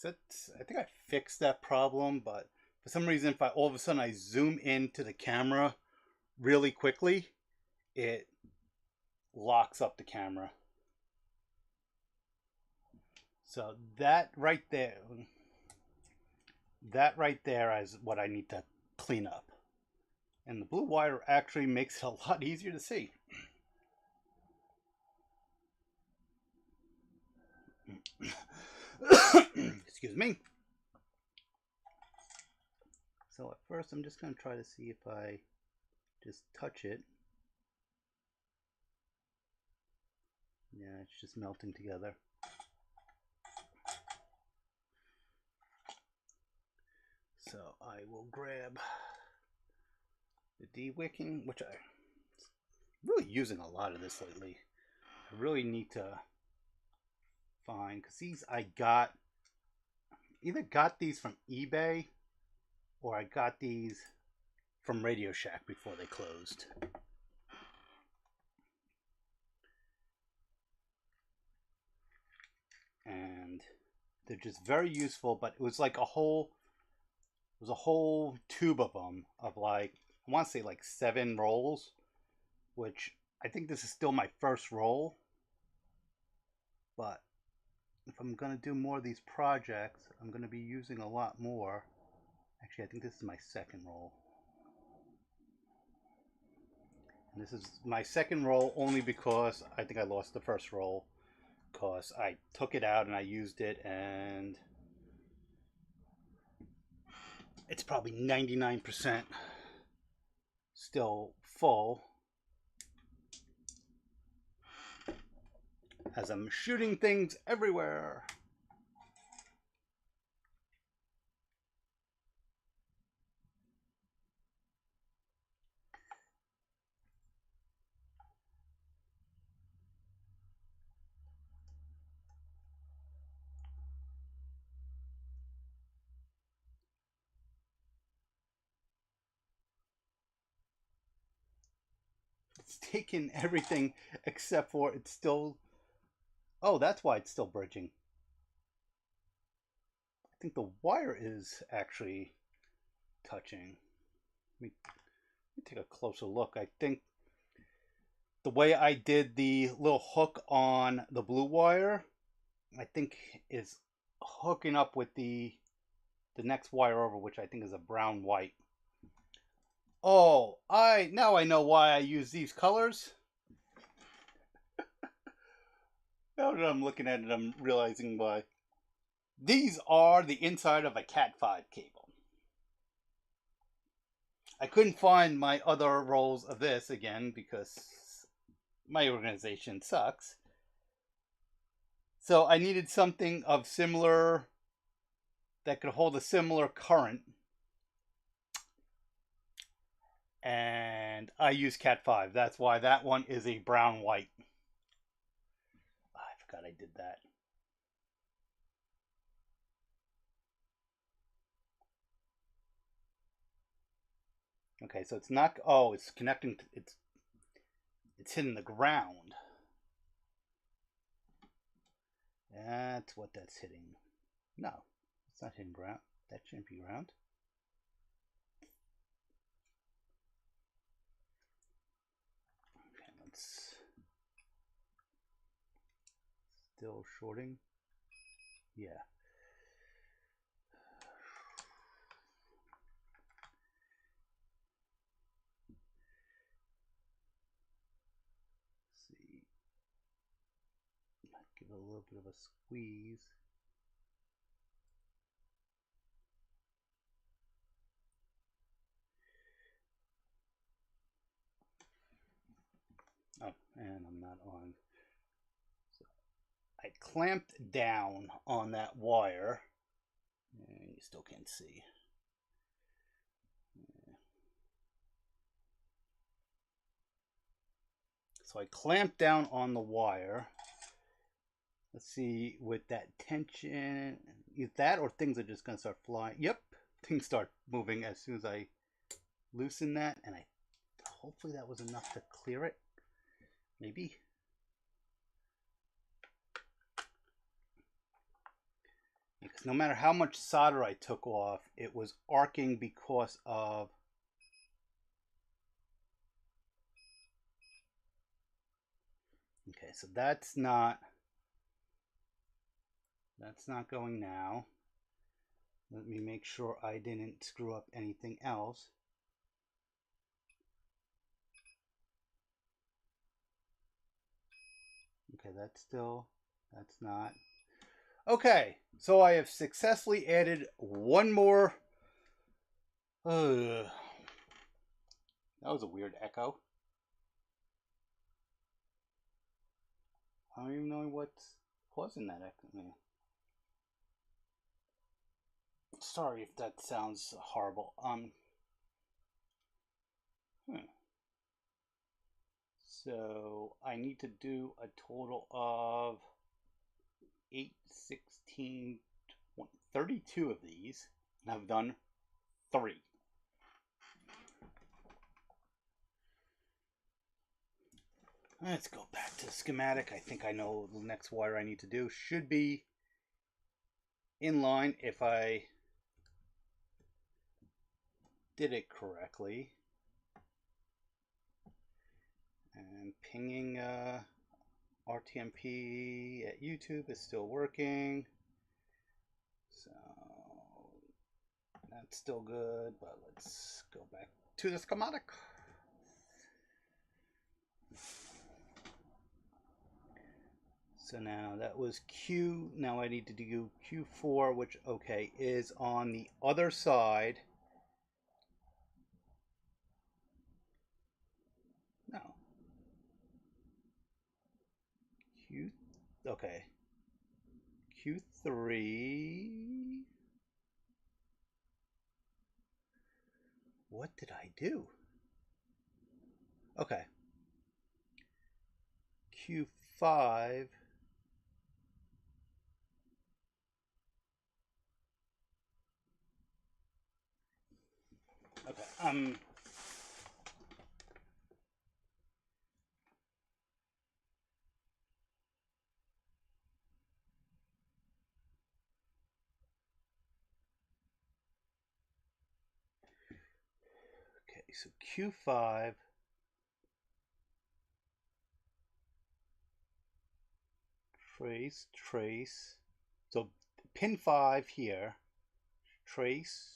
I think I fixed that problem, but for some reason, if I all of a sudden I zoom into the camera really quickly, it locks up the camera. So that right there is what I need to clean up. And the blue wire actually makes it a lot easier to see. Excuse me. So at first I'm just going to try to see if I just touch it. Yeah, it's just melting together. So I will grab the de-wicking, which I'm really using a lot of this lately. I really need to find, because these I either got these from eBay or I got these from Radio Shack before they closed. And they're just very useful, but it was like a whole tube of them, of like, I want to say like 7 rolls, which I think this is still my first roll. But if I'm going to do more of these projects, I'm going to be using a lot more. Actually, I think this is my second roll. And this is my second roll only because I think I lost the first roll, because I took it out and I used it, and it's probably 99% still full as I'm shooting things everywhere. it's taken everything except for it's still... Oh, that's why it's still bridging. I think the wire is actually touching. Let me take a closer look. I think the way I did the little hook on the blue wire, I think is hooking up with the next wire over, which I think is a brown white. Oh, now I know why I use these colors. Now that I'm looking at it, I'm realizing why. These are the inside of a Cat5 cable. I couldn't find my other rolls of this again because my organization sucks. So I needed something of similar, that could hold a similar current. And I use Cat5. That's why that one is a brown white. Oh, I forgot I did that. Okay, so it's not... Oh, it's connecting to... It's hitting the ground. That's what that's hitting. No, it's not hitting ground. That shouldn't be ground. Okay, let's... Still shorting. Yeah. Let's see. Might give it a little bit of a squeeze. Oh, and I'm not on. So I clamped down on that wire, and you still can't see. So I clamped down on the wire. Let's see, with that tension, either that or things are just going to start flying. Yep, things start moving as soon as I loosen that, and hopefully that was enough to clear it. Maybe. Because no matter how much solder I took off, it was arcing because of okay, so that's not going now. Let me make sure I didn't screw up anything else. Okay, that's not. Okay, so I have successfully added one more. That was a weird echo. I don't even know what's causing that echo. Sorry if that sounds horrible. So I need to do a total of 8, 16, 20, 32 of these, and I've done 3. Let's go back to the schematic. I think I know the next wire I need to do. Should be in line if I did it correctly. And pinging RTMP at YouTube is still working. So that's still good, but let's go back to the schematic. So now that was Q. Now I need to do Q4, which, okay, is on the other side. No. Q, okay. Q3. What did I do? Okay. Q5. Okay. so Q5. Trace. So pin 5 here. Trace.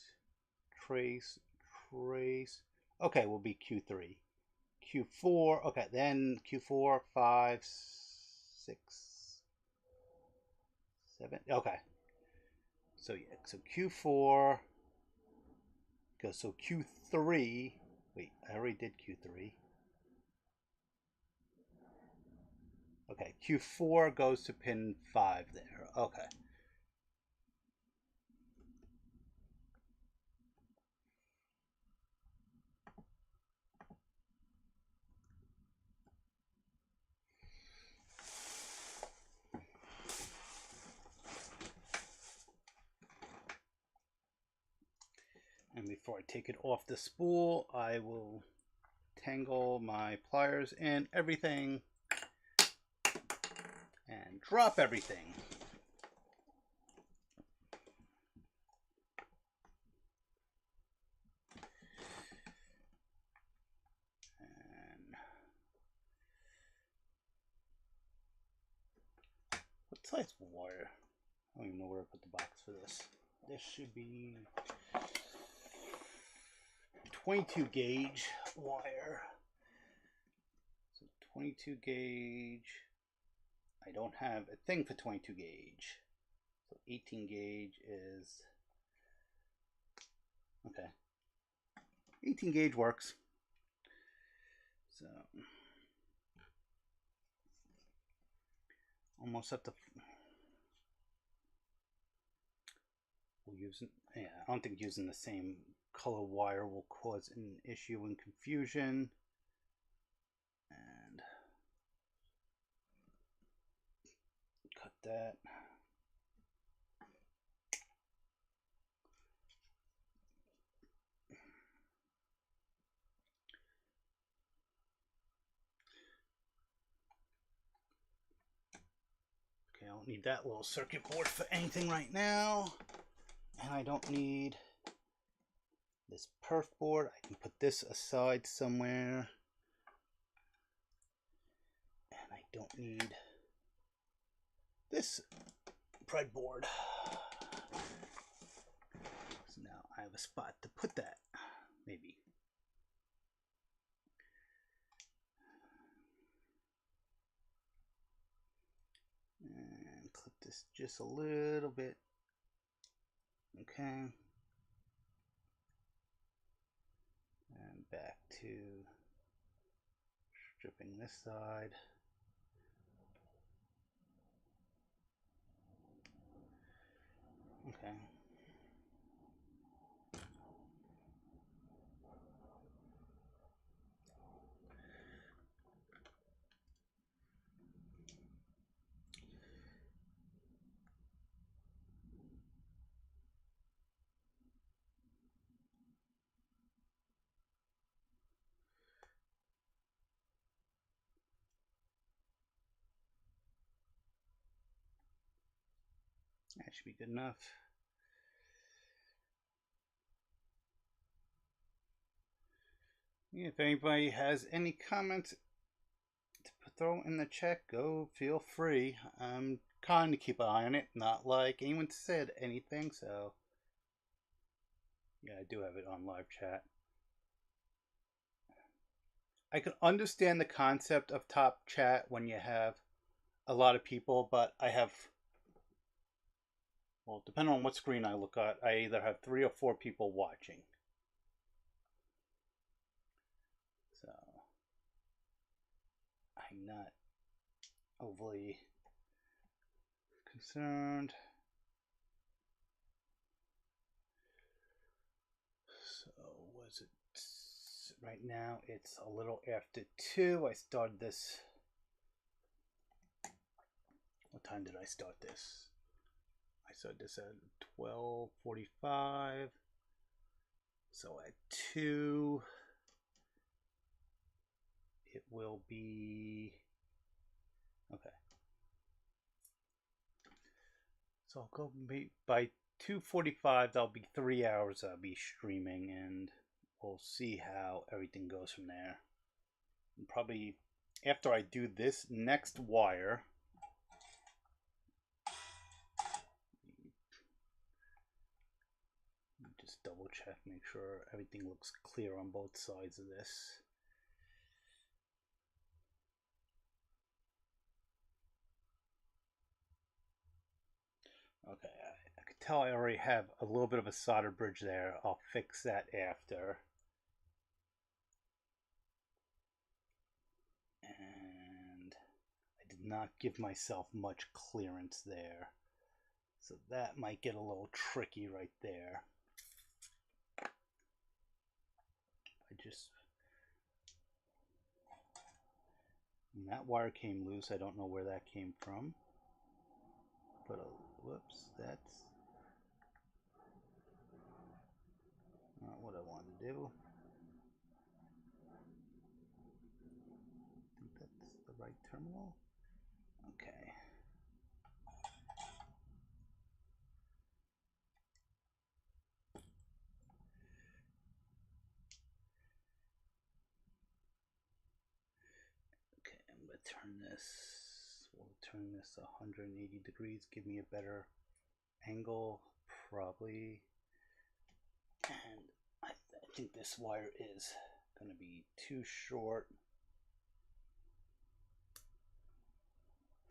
Okay, will be Q3. Q4, okay, then Q4, 5, 6, 7, okay. So yeah, so Q4, goes, so Q3, wait, I already did Q3. Okay, Q4 goes to pin 5 there, okay. And before I take it off the spool, I will tangle my pliers and everything and drop everything. And what size wire? I don't even know where I put the box for this. This should be 22 gauge wire. So 22 gauge. I don't have a thing for 22 gauge. So 18 gauge is okay. 18 gauge works. So almost at the. We'll use, yeah, I don't think using the same color wire will cause an issue and confusion. And cut that. Okay, I don't need that little circuit board for anything right now. And I don't need this perf board. I can put this aside somewhere. And I don't need this breadboard. So now I have a spot to put that, maybe. And clip this just a little bit. Okay. And back to stripping this side. Okay. That should be good enough. If anybody has any comments to throw in the chat, go feel free. I'm trying to keep an eye on it, not like anyone said anything, so yeah, I do have it on live chat. I can understand the concept of top chat when you have a lot of people, but I have, well, depending on what screen I look at, I either have 3 or 4 people watching. So I'm not overly concerned. So was it right now? It's a little after 2. I started this. What time did I start this? I started this at 12:45. So at 2, it will be okay. So I'll go by 2:45. That'll be 3 hours. I'll be streaming, and we'll see how everything goes from there. And probably after I do this next wire, just double check, make sure everything looks clear on both sides of this. Okay, I can tell I already have a little bit of a solder bridge there. I'll fix that after. And I did not give myself much clearance there. So that might get a little tricky right there. And that wire came loose. I don't know where that came from. But whoops, that's not what I want to do. I think that's the right terminal. Okay. Okay, I'm going to turn this. We'll turn this 180 degrees, give me a better angle, probably. And I think this wire is going to be too short.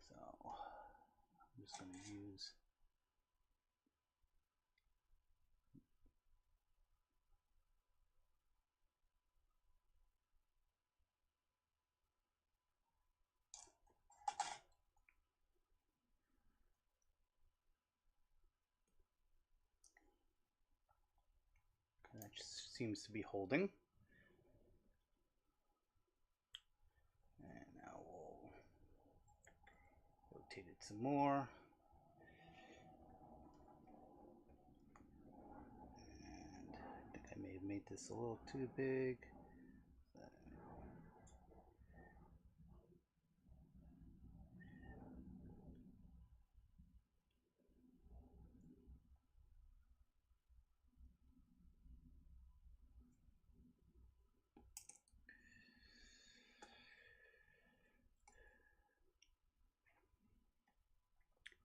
So I'm just going to use that just seems to be holding. And now we'll rotate it some more. And I think I may have made this a little too big.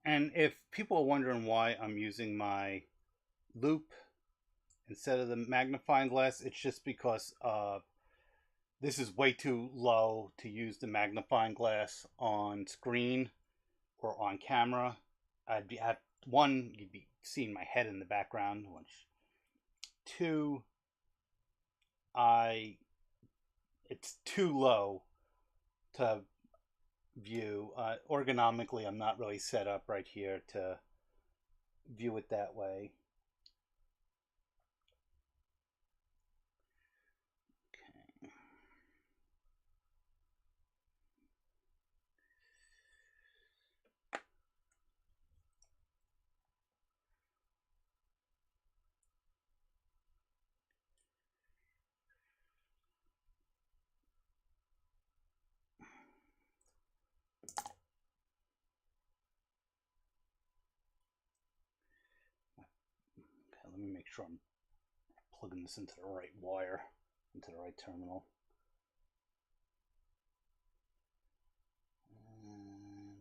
And if people are wondering why I'm using my loop instead of the magnifying glass, it's just because this is way too low to use the magnifying glass on screen or on camera. I'd be at one, you'd be seeing my head in the background. Which, two, it's too low to view. Ergonomically, I'm not really set up right here to view it that way. Okay. Let me make sure I'm plugging this into the right wire, into the right terminal.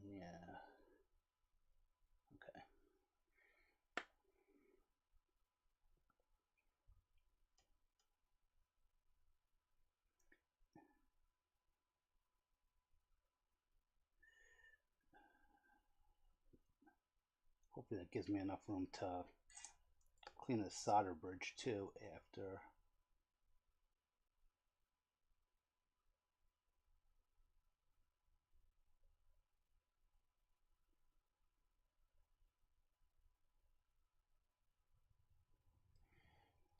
Yeah. Okay. Hopefully that gives me enough room to clean the solder bridge too after.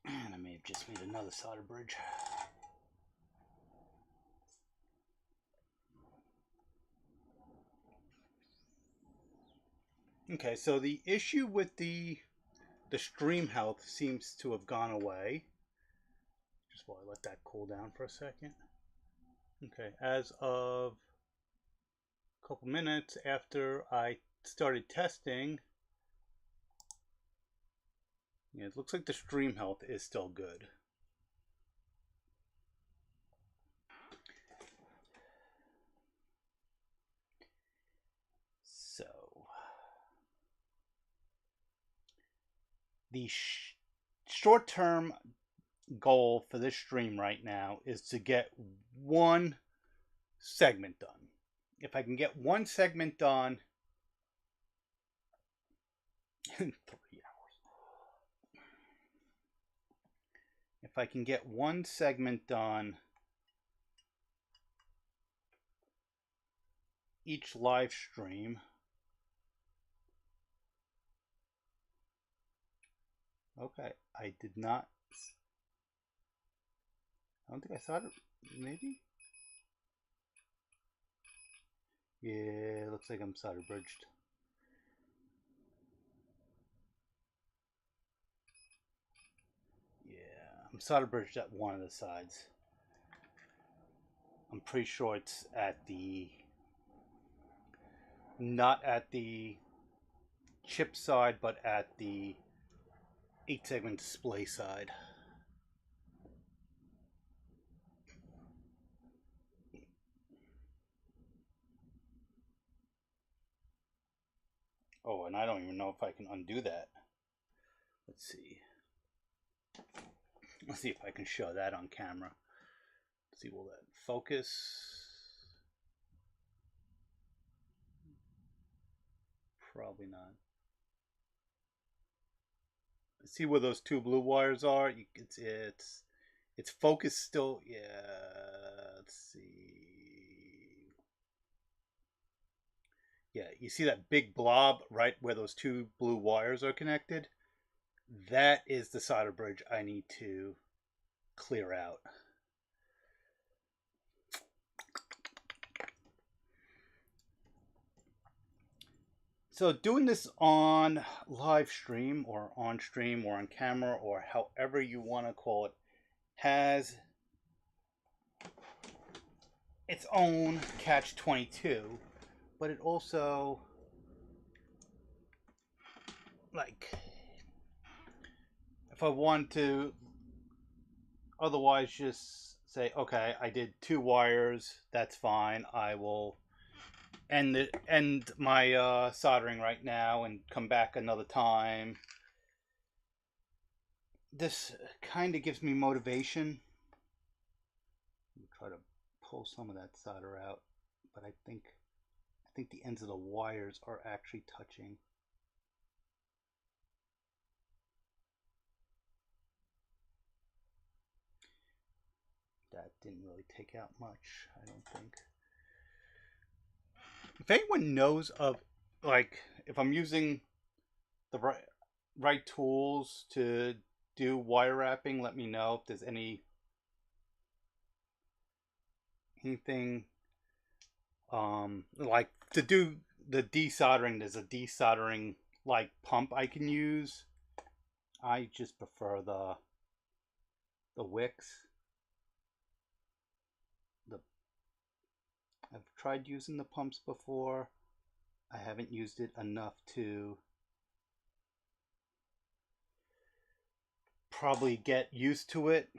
And I may have just made another solder bridge. Okay, so the issue with the stream health seems to have gone away. Just while I let that cool down for a second. Okay, as of a couple minutes after I started testing, yeah, it looks like the stream health is still good. the short-term goal for this stream right now is to get one segment done. If I can get one segment done in 3 hours, if I can get one segment done each live stream, okay, I don't think I saw it, maybe? Yeah, looks like I'm solder bridged. Yeah, I'm solder bridged at one of the sides. I'm pretty sure it's at the, not at the chip side, but at the 8-segment display side. Oh, and I don't even know if I can undo that. Let's see. Let's see if I can show that on camera. Let's see, will that focus? Probably not. See where those two blue wires are? It's focused still. Yeah, let's see. Yeah, you see that big blob right where those two blue wires are connected? That is the solder bridge I need to clear out. So doing this on live stream or on stream or on camera or however you want to call it has its own catch-22, but it also, like, if I want to otherwise just say, okay, I did 2 wires, that's fine, I will end my soldering right now and come back another time. This kind of gives me motivation. Try to pull some of that solder out, but I think the ends of the wires are actually touching. That didn't really take out much, I don't think. If anyone knows of, like, if I'm using the right tools to do wire wrapping, let me know if there's anything like to do the desoldering. There's a desoldering like pump I can use. I just prefer the wicks. I've tried using the pumps before. I haven't used it enough to probably get used to it.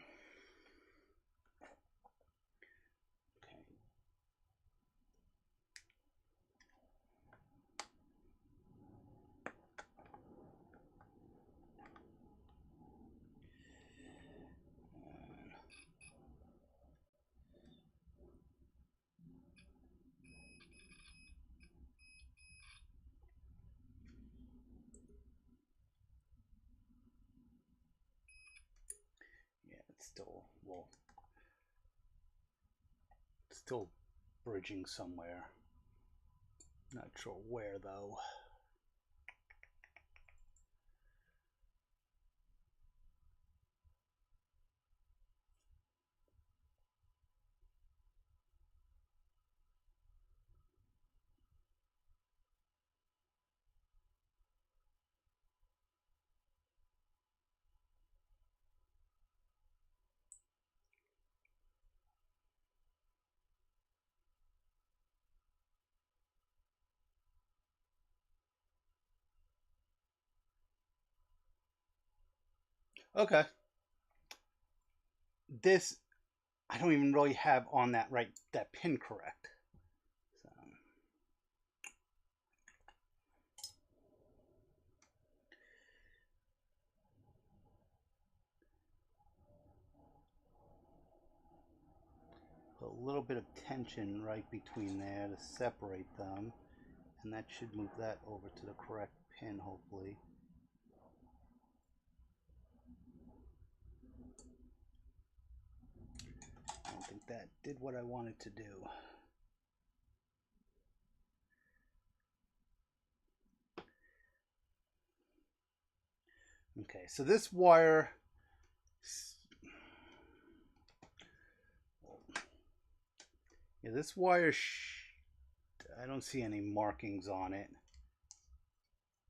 Still bridging somewhere. Not sure where though. Okay. This, I don't even really have on that pin correct. So. little bit of tension right between there to separate them, and that should move that over to the correct pin, hopefully. I don't think that did what I wanted to do. Okay, so this wire, yeah, this wire, I don't see any markings on it.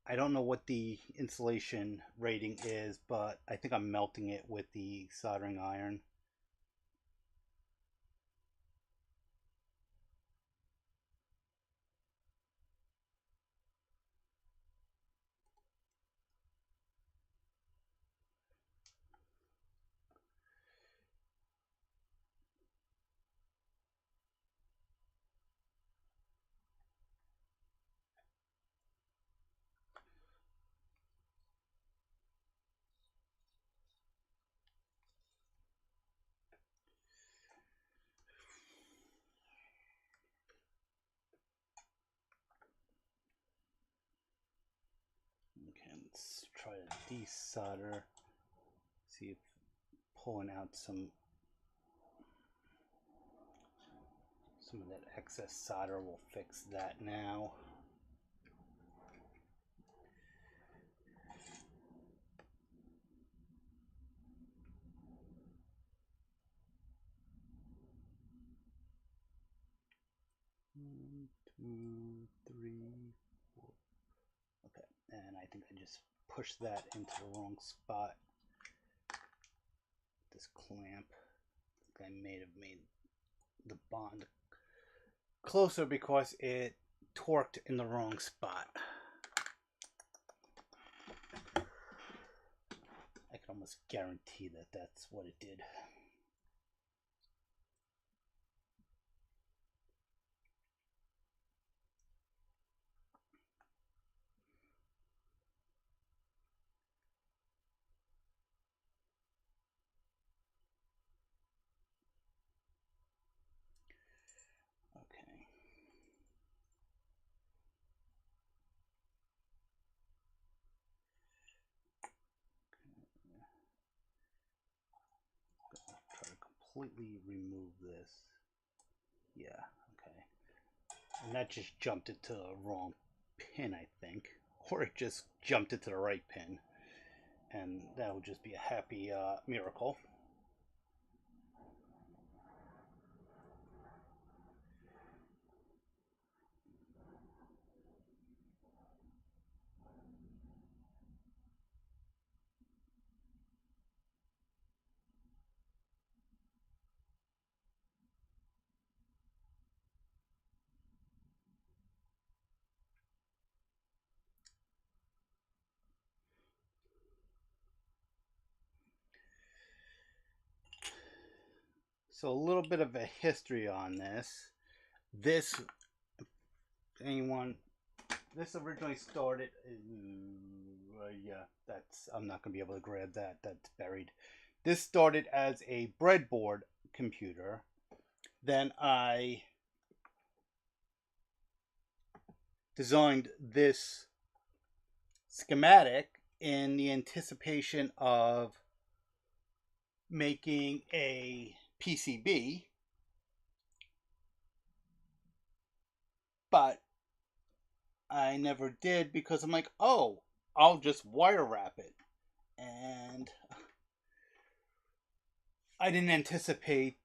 I don't know what the insulation rating is, but I think I'm melting it with the soldering iron. Okay, let's try to desolder. See if pulling out some of that excess solder will fix that now. One, two, three, four. Okay, and I think I just pushed that into the wrong spot. This clamp, I think I may have made the bond closer because it torqued in the wrong spot. I can almost guarantee that that's what it did. Completely remove this. Yeah, okay. And that just jumped it to the wrong pin, I think. Or it just jumped it to the right pin. And that would just be a happy miracle. So a little bit of a history on this. This originally started. Yeah, I'm not gonna be able to grab that. That's buried. This started as a breadboard computer. Then I designed this schematic in the anticipation of making a PCB, but I never did because I'm like, oh, I'll just wire wrap it. And I didn't anticipate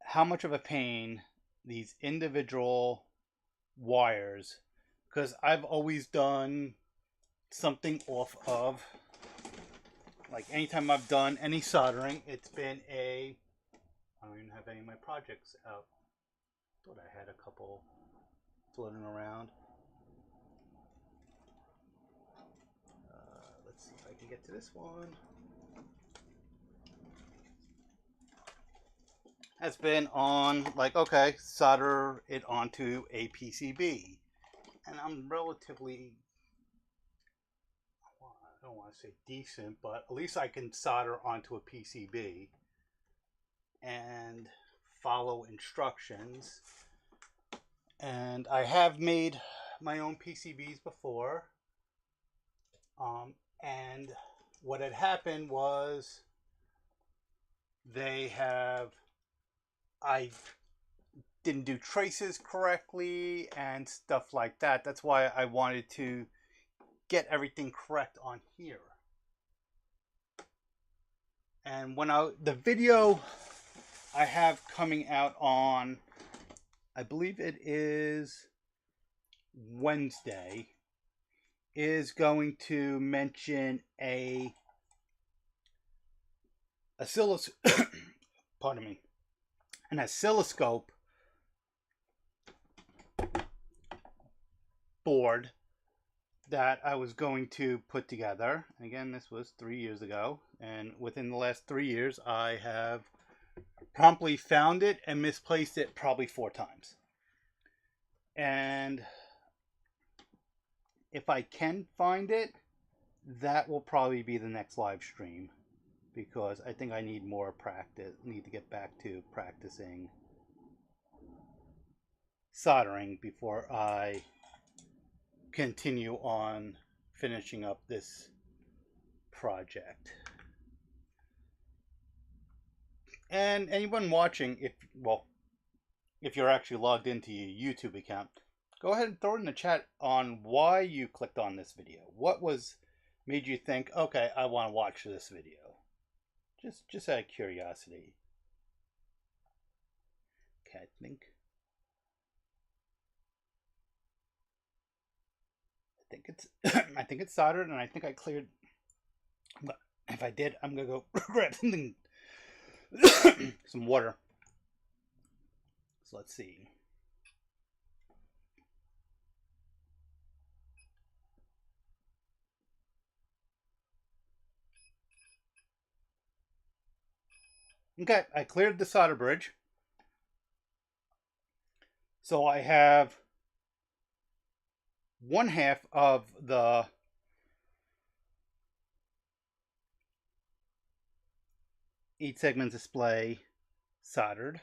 how much of a pain these individual wires, because I've always done something off of, like anytime I've done any soldering, it's been I don't even have any of my projects out. Thought I had a couple floating around. Let's see if I can get to this one. Has been on, like, okay, solder it onto a PCB. And I'm relatively, I don't want to say decent, but at least I can solder onto a PCB. and follow instructions. And I have made my own PCBs before. And what had happened was I didn't do traces correctly and stuff like that. That's why I wanted to get everything correct on here. And the video I have coming out on, I believe it is Wednesday, is going to mention an oscilloscope board that I was going to put together. Again, this was 3 years ago, and within the last 3 years I have promptly found it and misplaced it probably 4 times. And if I can find it, that will probably be the next live stream, because I think I need more practice. Need to get back to practicing soldering before I continue on finishing up this project. And anyone watching, if you're actually logged into your YouTube account, go ahead and throw it in the chat on why you clicked on this video. What made you think, okay, I want to watch this video? Just out of curiosity. Okay, I think it's soldered, and I think I cleared. But if I did, I'm gonna go grab something, some water. So let's see. Okay, I cleared the solder bridge. So I have 1/2 of the eight-segment display soldered.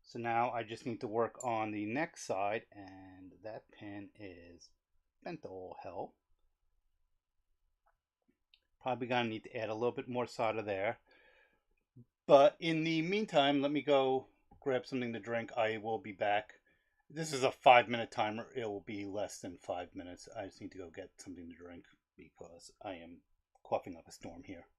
So now I just need to work on the next side, and that pin is bent to all hell. Probably gonna need to add a little bit more solder there. But in the meantime, let me go grab something to drink. I will be back. This is a 5-minute timer. It will be less than 5 minutes. I just need to go get something to drink because I am coughing up a storm here.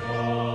Oh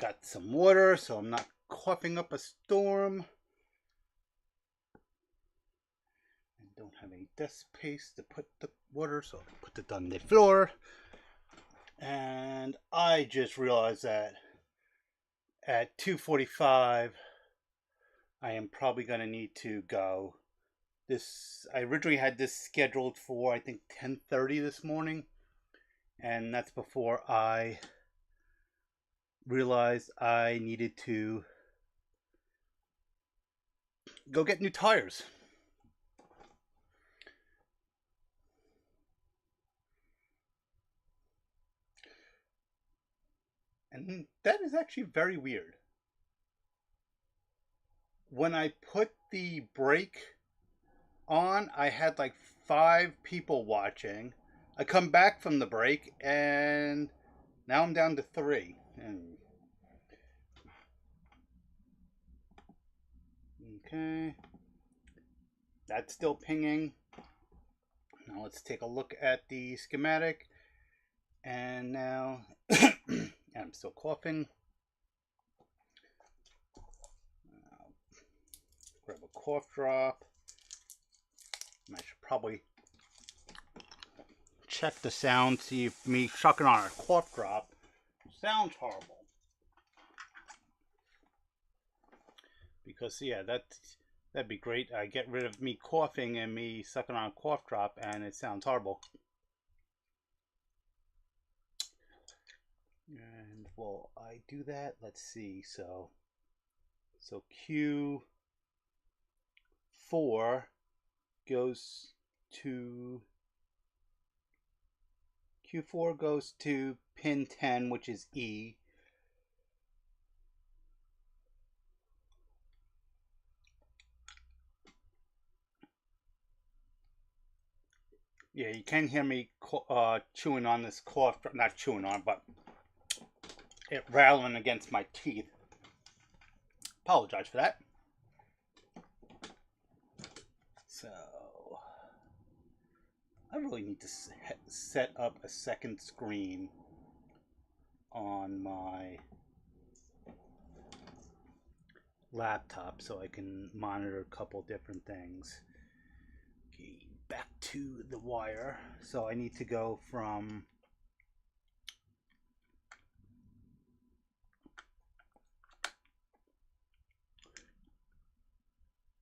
got some water so I'm not coughing up a storm. And don't have any desk space to put the water, so I put it on the floor. And I just realized that at 2:45 I am probably going to need to go. I originally had this scheduled for, I think, 10:30 this morning, and that's before I realized I needed to go get new tires. And that is actually very weird. When I put the brake on, I had like 5 people watching. I come back from the break and now I'm down to 3. Okay, that's still pinging. Now let's take a look at the schematic. And now I'm still coughing. Grab a cough drop. I should probably check the sound, see if me sucking on a cough drop sounds horrible. Because yeah, that'd be great. I get rid of me coughing and me sucking on a cough drop, and it sounds horrible. And will I do that? Let's see. So Q4 goes to pin 10, which is E. Yeah, you can hear me chewing on this cough, not chewing on, but it rattling against my teeth. Apologize for that. So I really need to set up a second screen on my laptop so I can monitor a couple different things. Okay, back to the wire. So I need to go from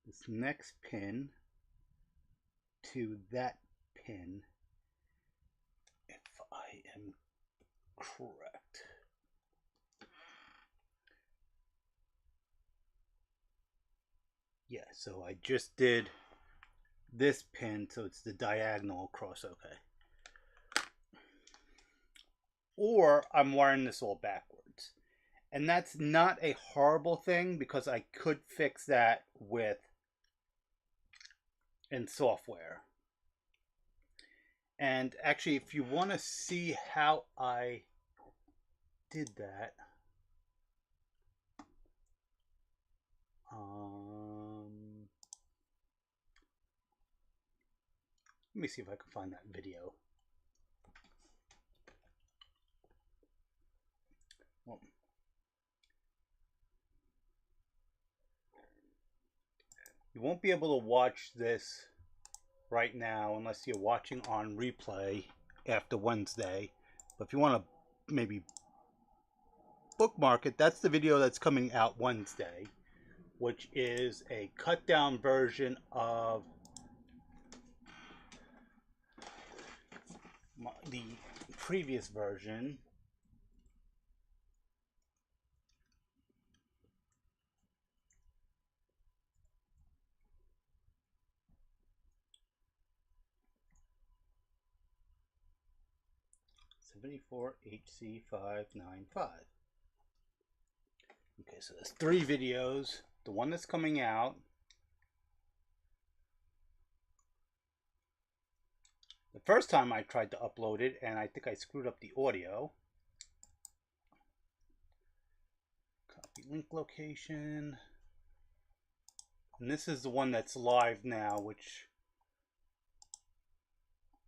this next pin to that pin, if I am correct. Yeah, so I just did this pin, so it's the diagonal across. Okay. Or I'm wiring this all backwards. And that's not a horrible thing because I could fix that in software. And actually, if you want to see how I did that, let me see if I can find that video. Well, you won't be able to watch this right now unless you're watching on replay after Wednesday. But if you want to maybe bookmark it, that's the video that's coming out Wednesday, which is a cut down version of the previous version. HC595. Okay, so there's 3 videos. The one that's coming out, the first time I tried to upload it, and I think I screwed up the audio. Copy link location. And this is the one that's live now, which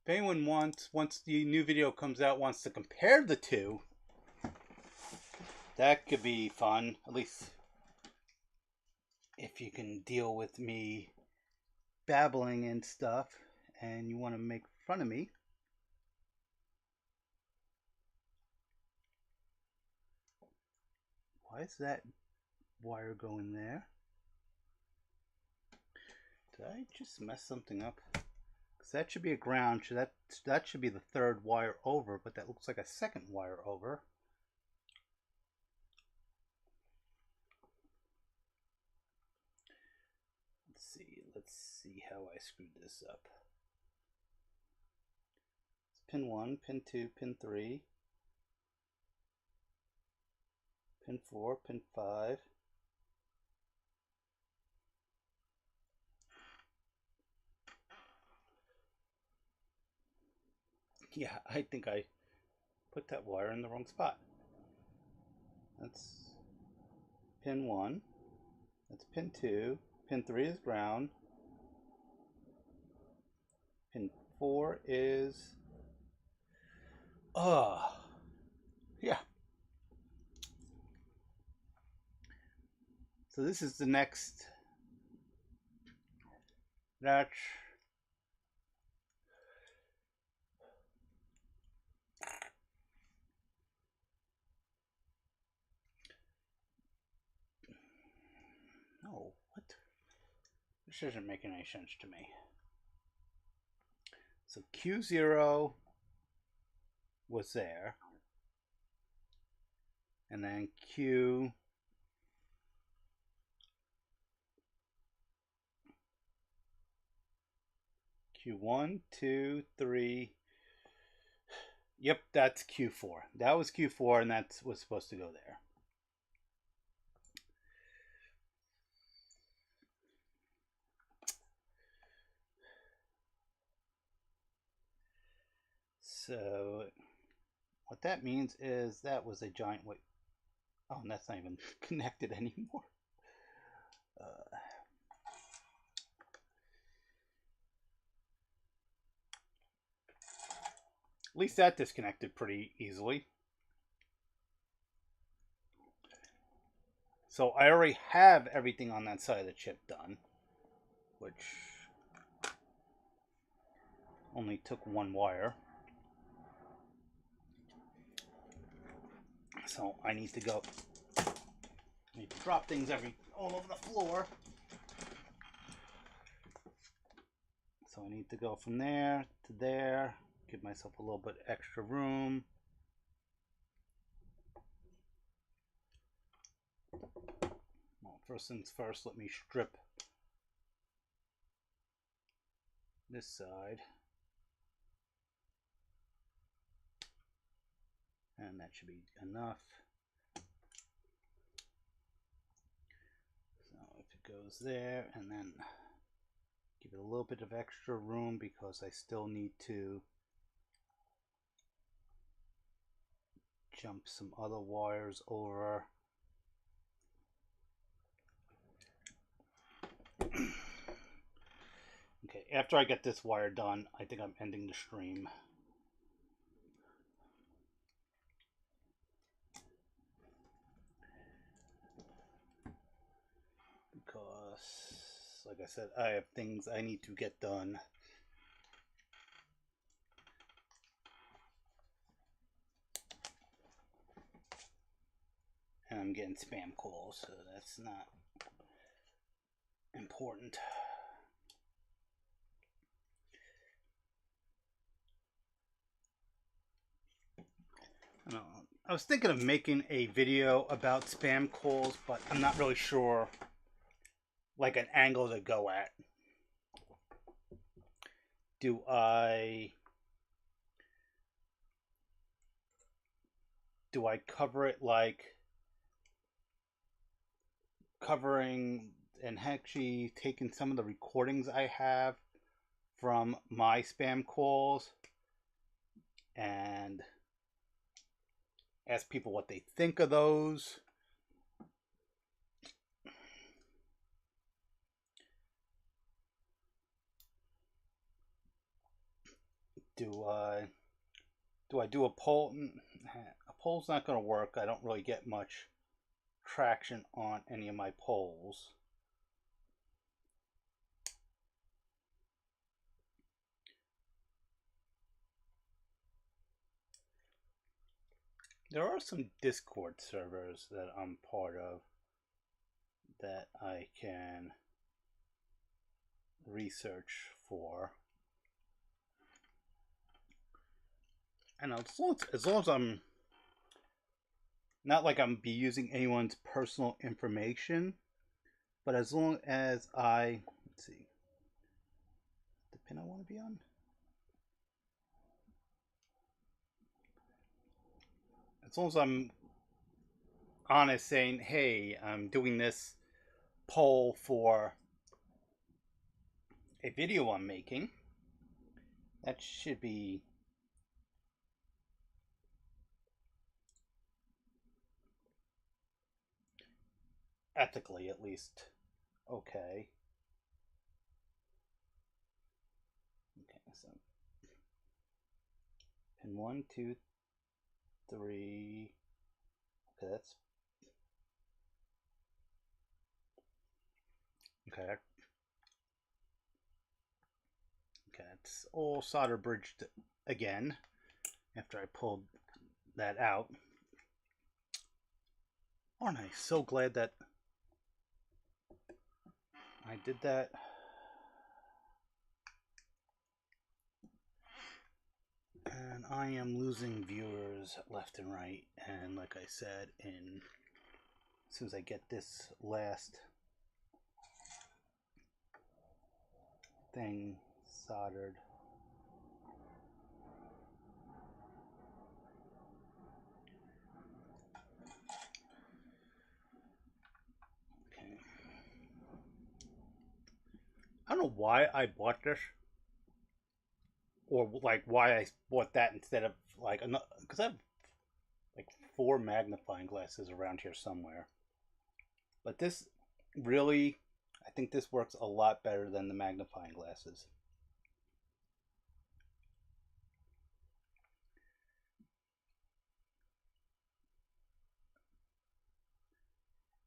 if anyone once the new video comes out, wants to compare the two, that could be fun, at least if you can deal with me babbling and stuff and you want to make fun of me. Why is that wire going there? Did I just mess something up? Because that should be a ground. That should be the third wire over, but that looks like a second wire over. Let's see how I screwed this up. It's pin 1, pin 2, pin 3, pin 4, pin 5. Yeah, I think I put that wire in the wrong spot. That's pin 1. That's pin 2. Pin 3 is ground. Pin 4 is... yeah. So this is the next notch. Oh, what? This isn't making any sense to me. So Q0 was there. And then Q1, 2, 3. Yep, that's Q4. That was Q4, and that was supposed to go there. So what that means is that was a giant weight. Oh, and that's not even connected anymore. At least that disconnected pretty easily. So I already have everything on that side of the chip done, which only took one wire. So I need to go. I need to drop things all over the floor. So I need to go from there to there, give myself a little bit extra room. Well, first things first, let me strip this side. And that should be enough. So if it goes there, and then give it a little bit of extra room because I still need to jump some other wires over. Okay, after I get this wire done, I think I'm ending the stream. Because, like I said, I have things I need to get done. And I'm getting spam calls, so that's not important. I was thinking of making a video about spam calls, but I'm not really sure like an angle to go at. Do I cover it like covering and actually taking some of the recordings I have from my spam calls and ask people what they think of those? Do I do a poll? A pole's not going to work. I don't really get much traction on any of my poles. There are some Discord servers that I'm part of that I can research for. And as long as I'm not like I'm be using anyone's personal information, but as long as let's see, the pin I want to be on. As long as I'm honest saying, hey, I'm doing this poll for a video I'm making, that should be ethically at least okay. Okay, so pin 1, 2, 3. Okay, that's okay. Okay, it's all solder bridged again after I pulled that out. Aren't I so glad that I did that? And I am losing viewers left and right. And like I said, as soon as I get this last thing soldered, okay. I don't know why I bought this, or like why I bought that instead of like another, because I have like 4 magnifying glasses around here somewhere. But this really, I think this works a lot better than the magnifying glasses.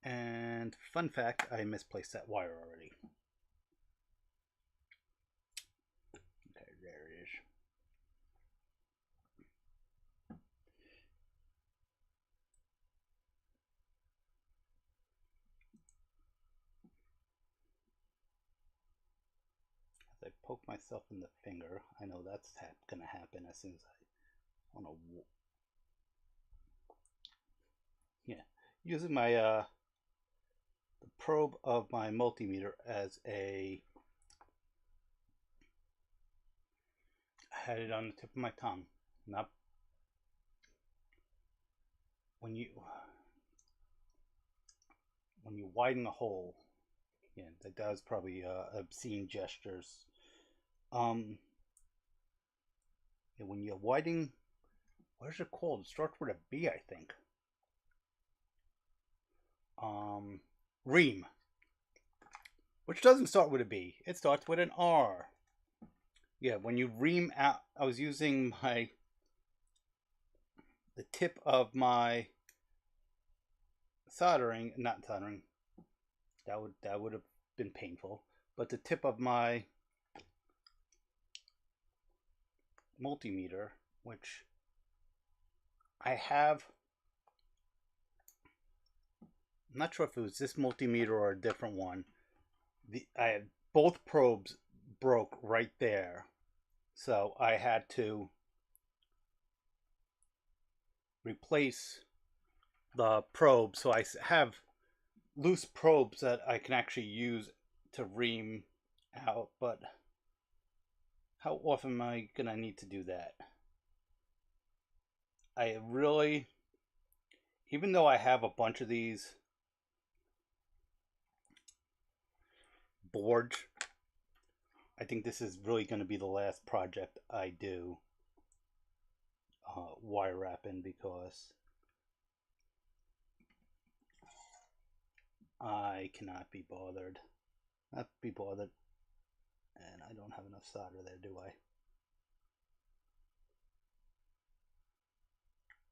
And fun fact, I misplaced that wire already. Okay, there it is. As I poke myself in the finger, I know that's going to happen as soon as I want to. Yeah, using my the probe of my multimeter as I had it on the tip of my tongue. Not when you widen the hole. Yeah, that does probably obscene gestures. Yeah, when you're widen, what is it called? It starts with a B, I think. Ream, which doesn't start with a B. It starts with an R. Yeah, when you ream out, I was using the tip of my not soldering. That would have been painful. But the tip of my multimeter, which I have, I'm not sure if it was this multimeter or a different one. I had both probes broke right there, so I had to replace the probe. So I have loose probes that I can actually use to ream out, but how often am I gonna need to do that? I really, even though I have a bunch of these boards, I think this is really going to be the last project I do wire wrapping, because I cannot be bothered. Not be bothered. And I don't have enough solder there, do I?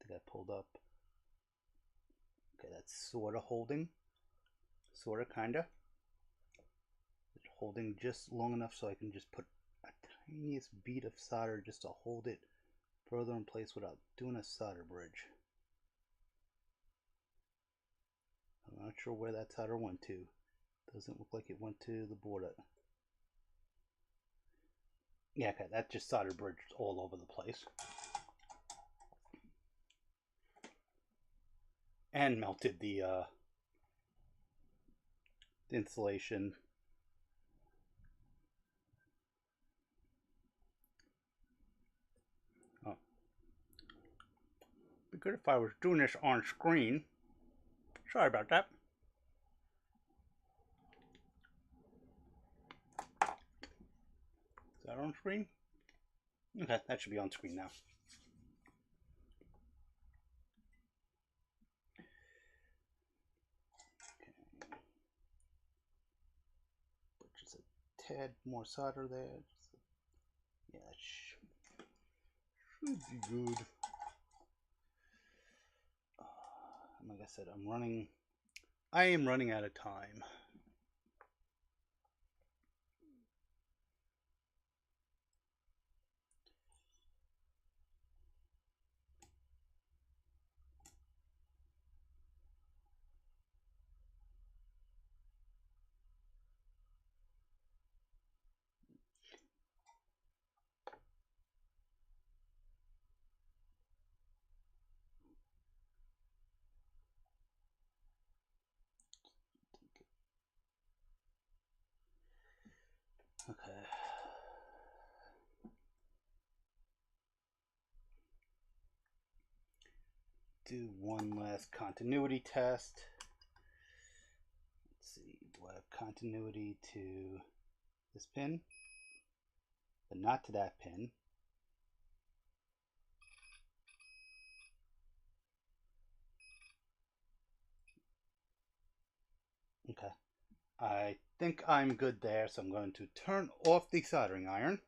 I think that pulled up. Okay, that's sort of holding. Sort of, kind of. Holding just long enough so I can just put a tiniest bead of solder just to hold it further in place without doing a solder bridge. I'm not sure where that solder went to. Doesn't look like it went to the board. Yeah, okay, that just solder bridged all over the place. And melted the insulation. Oh. Be good if I was doing this on screen. Sorry about that. Is that on screen? Okay, that should be on screen now. Put just a tad more solder there. Yeah, that should be good. Like I said, I am running out of time. Okay. Do one last continuity test. Let's see, do I have continuity to this pin, but not to that pin? Okay. I think I'm good there, so I'm going to turn off the soldering iron.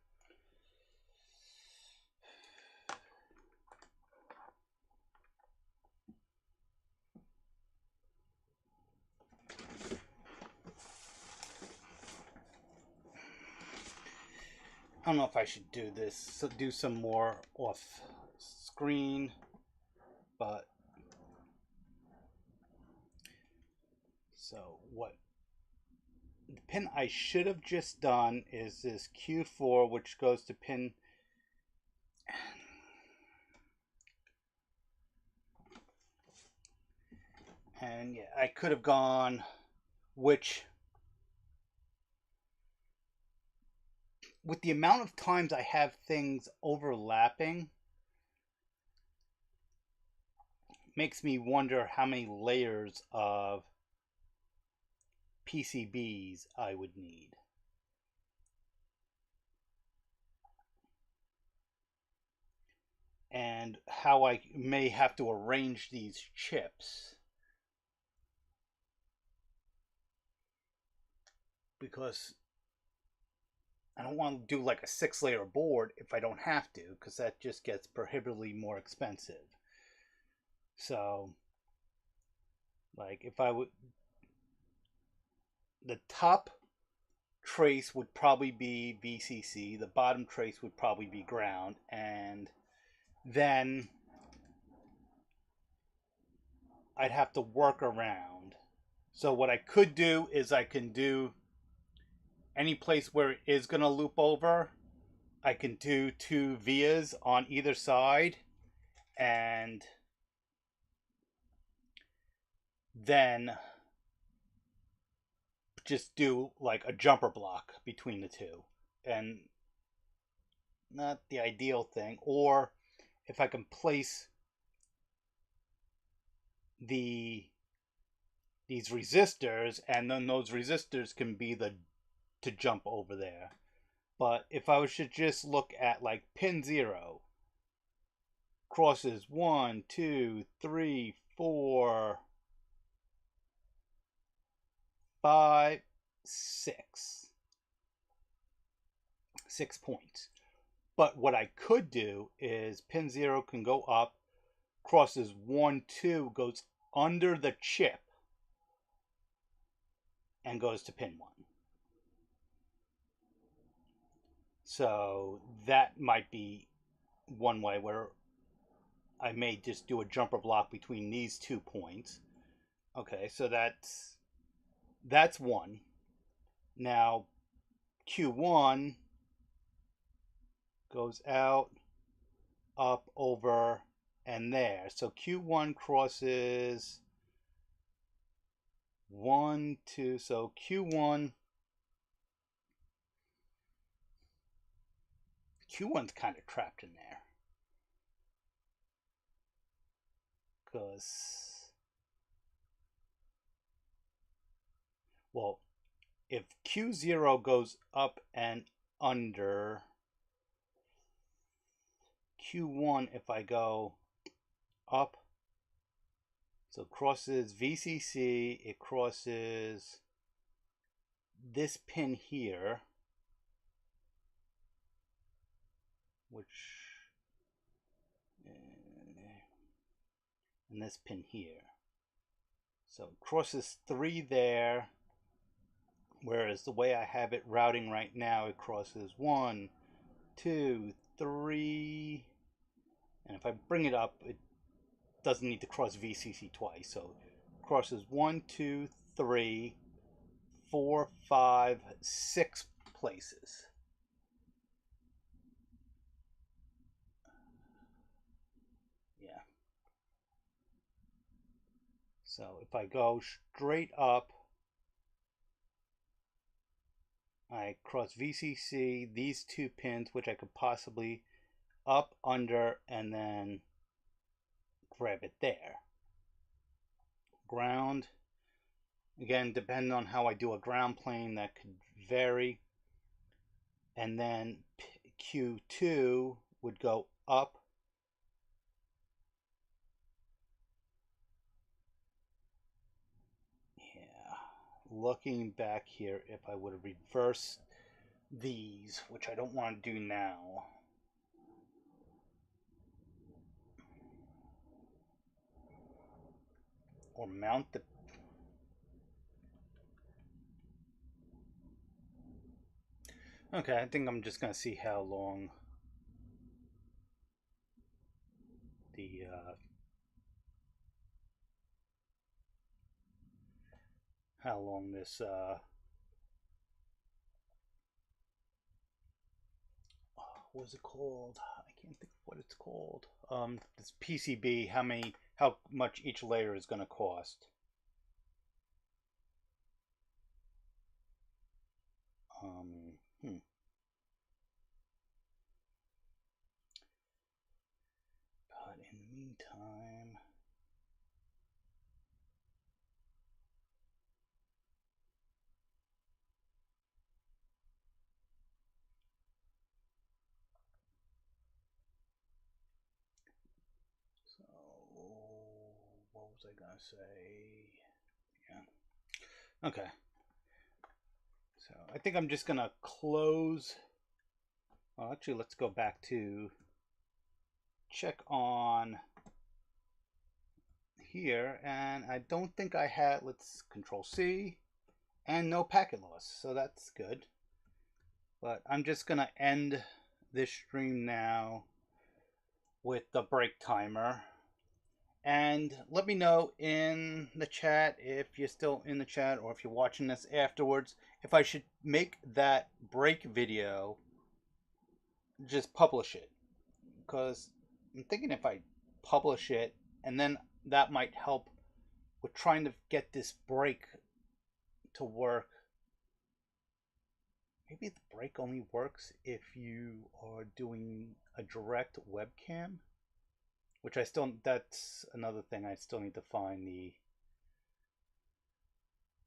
I don't know if I should do this, so do some more off screen, but so what the pin I should have just done is this Q4, which goes to pin, and yeah, I could have gone, which with the amount of times I have things overlapping, makes me wonder how many layers of PCBs I would need. And how I may have to arrange these chips. Because I don't want to do like a 6-layer board if I don't have to, because that just gets prohibitively more expensive. So, like if I would, the top trace would probably be VCC, the bottom trace would probably be ground, and then I'd have to work around. So what I could do is I can do any place where it is going to loop over, I can do 2 vias on either side, and then just do like a jumper block between the two. And not the ideal thing. Or if I can place these resistors, and then those resistors can be the to jump over there. But if I should just look at like pin 0 crosses 1, 2, 3, 4, 5, 6 points. But what I could do is pin 0 can go up, crosses 1, 2, goes under the chip and goes to pin 1. So that might be one way where I may just do a jumper block between these 2 points. Okay, so that's one. Now Q1 goes out, up, over, and there. So Q1 crosses 1, 2. So Q1's kind of trapped in there. Because, well, if Q0 goes up and under, Q1, if I go up, so it crosses VCC, it crosses this pin here, which, and this pin here. So it crosses 3 there, whereas the way I have it routing right now, it crosses 1, 2, 3, and if I bring it up, it doesn't need to cross VCC twice. So it crosses 1, 2, 3, 4, 5, 6 places. Yeah. So if I go straight up, I cross VCC, these 2 pins, which I could possibly up, under, and then grab it there. Ground, again, depending on how I do a ground plane, that could vary. And then Q2 would go up, looking back here, if I would have reversed these, which I don't want to do now. Or mount the... Okay, I think I'm just going to see how long the... how long this... what is it called? I can't think of what it's called. This PCB, how much each layer is going to cost. But in the meantime, so what was I gonna say? Yeah. Okay. So I think I'm just gonna close. Well, actually, let's go back to check on here, and I don't think I had. Let's Control C, and no packet loss, so that's good. But I'm just gonna end this stream now with the break timer. And let me know in the chat, if you're still in the chat or if you're watching this afterwards, if I should make that break video, just publish it. Because I'm thinking if I publish it, and then that might help with trying to get this break to work. Maybe the break only works if you are doing a direct webcam. Which that's another thing, I still need to find the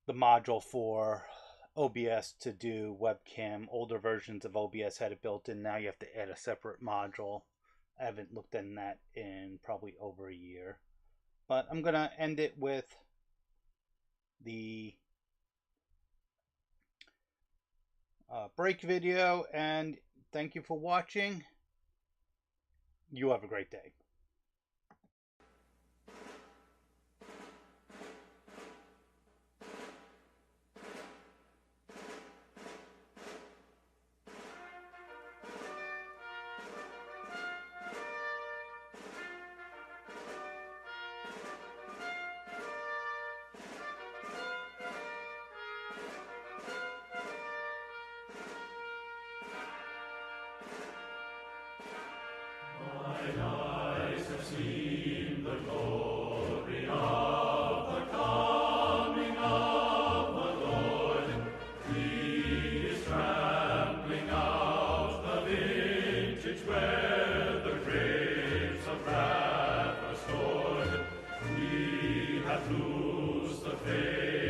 module for OBS to do webcam. Older versions of OBS had it built in. Now you have to add a separate module. I haven't looked at that in probably over a year. But I'm going to end it with the break video. And thank you for watching. You have a great day. Lose the faith.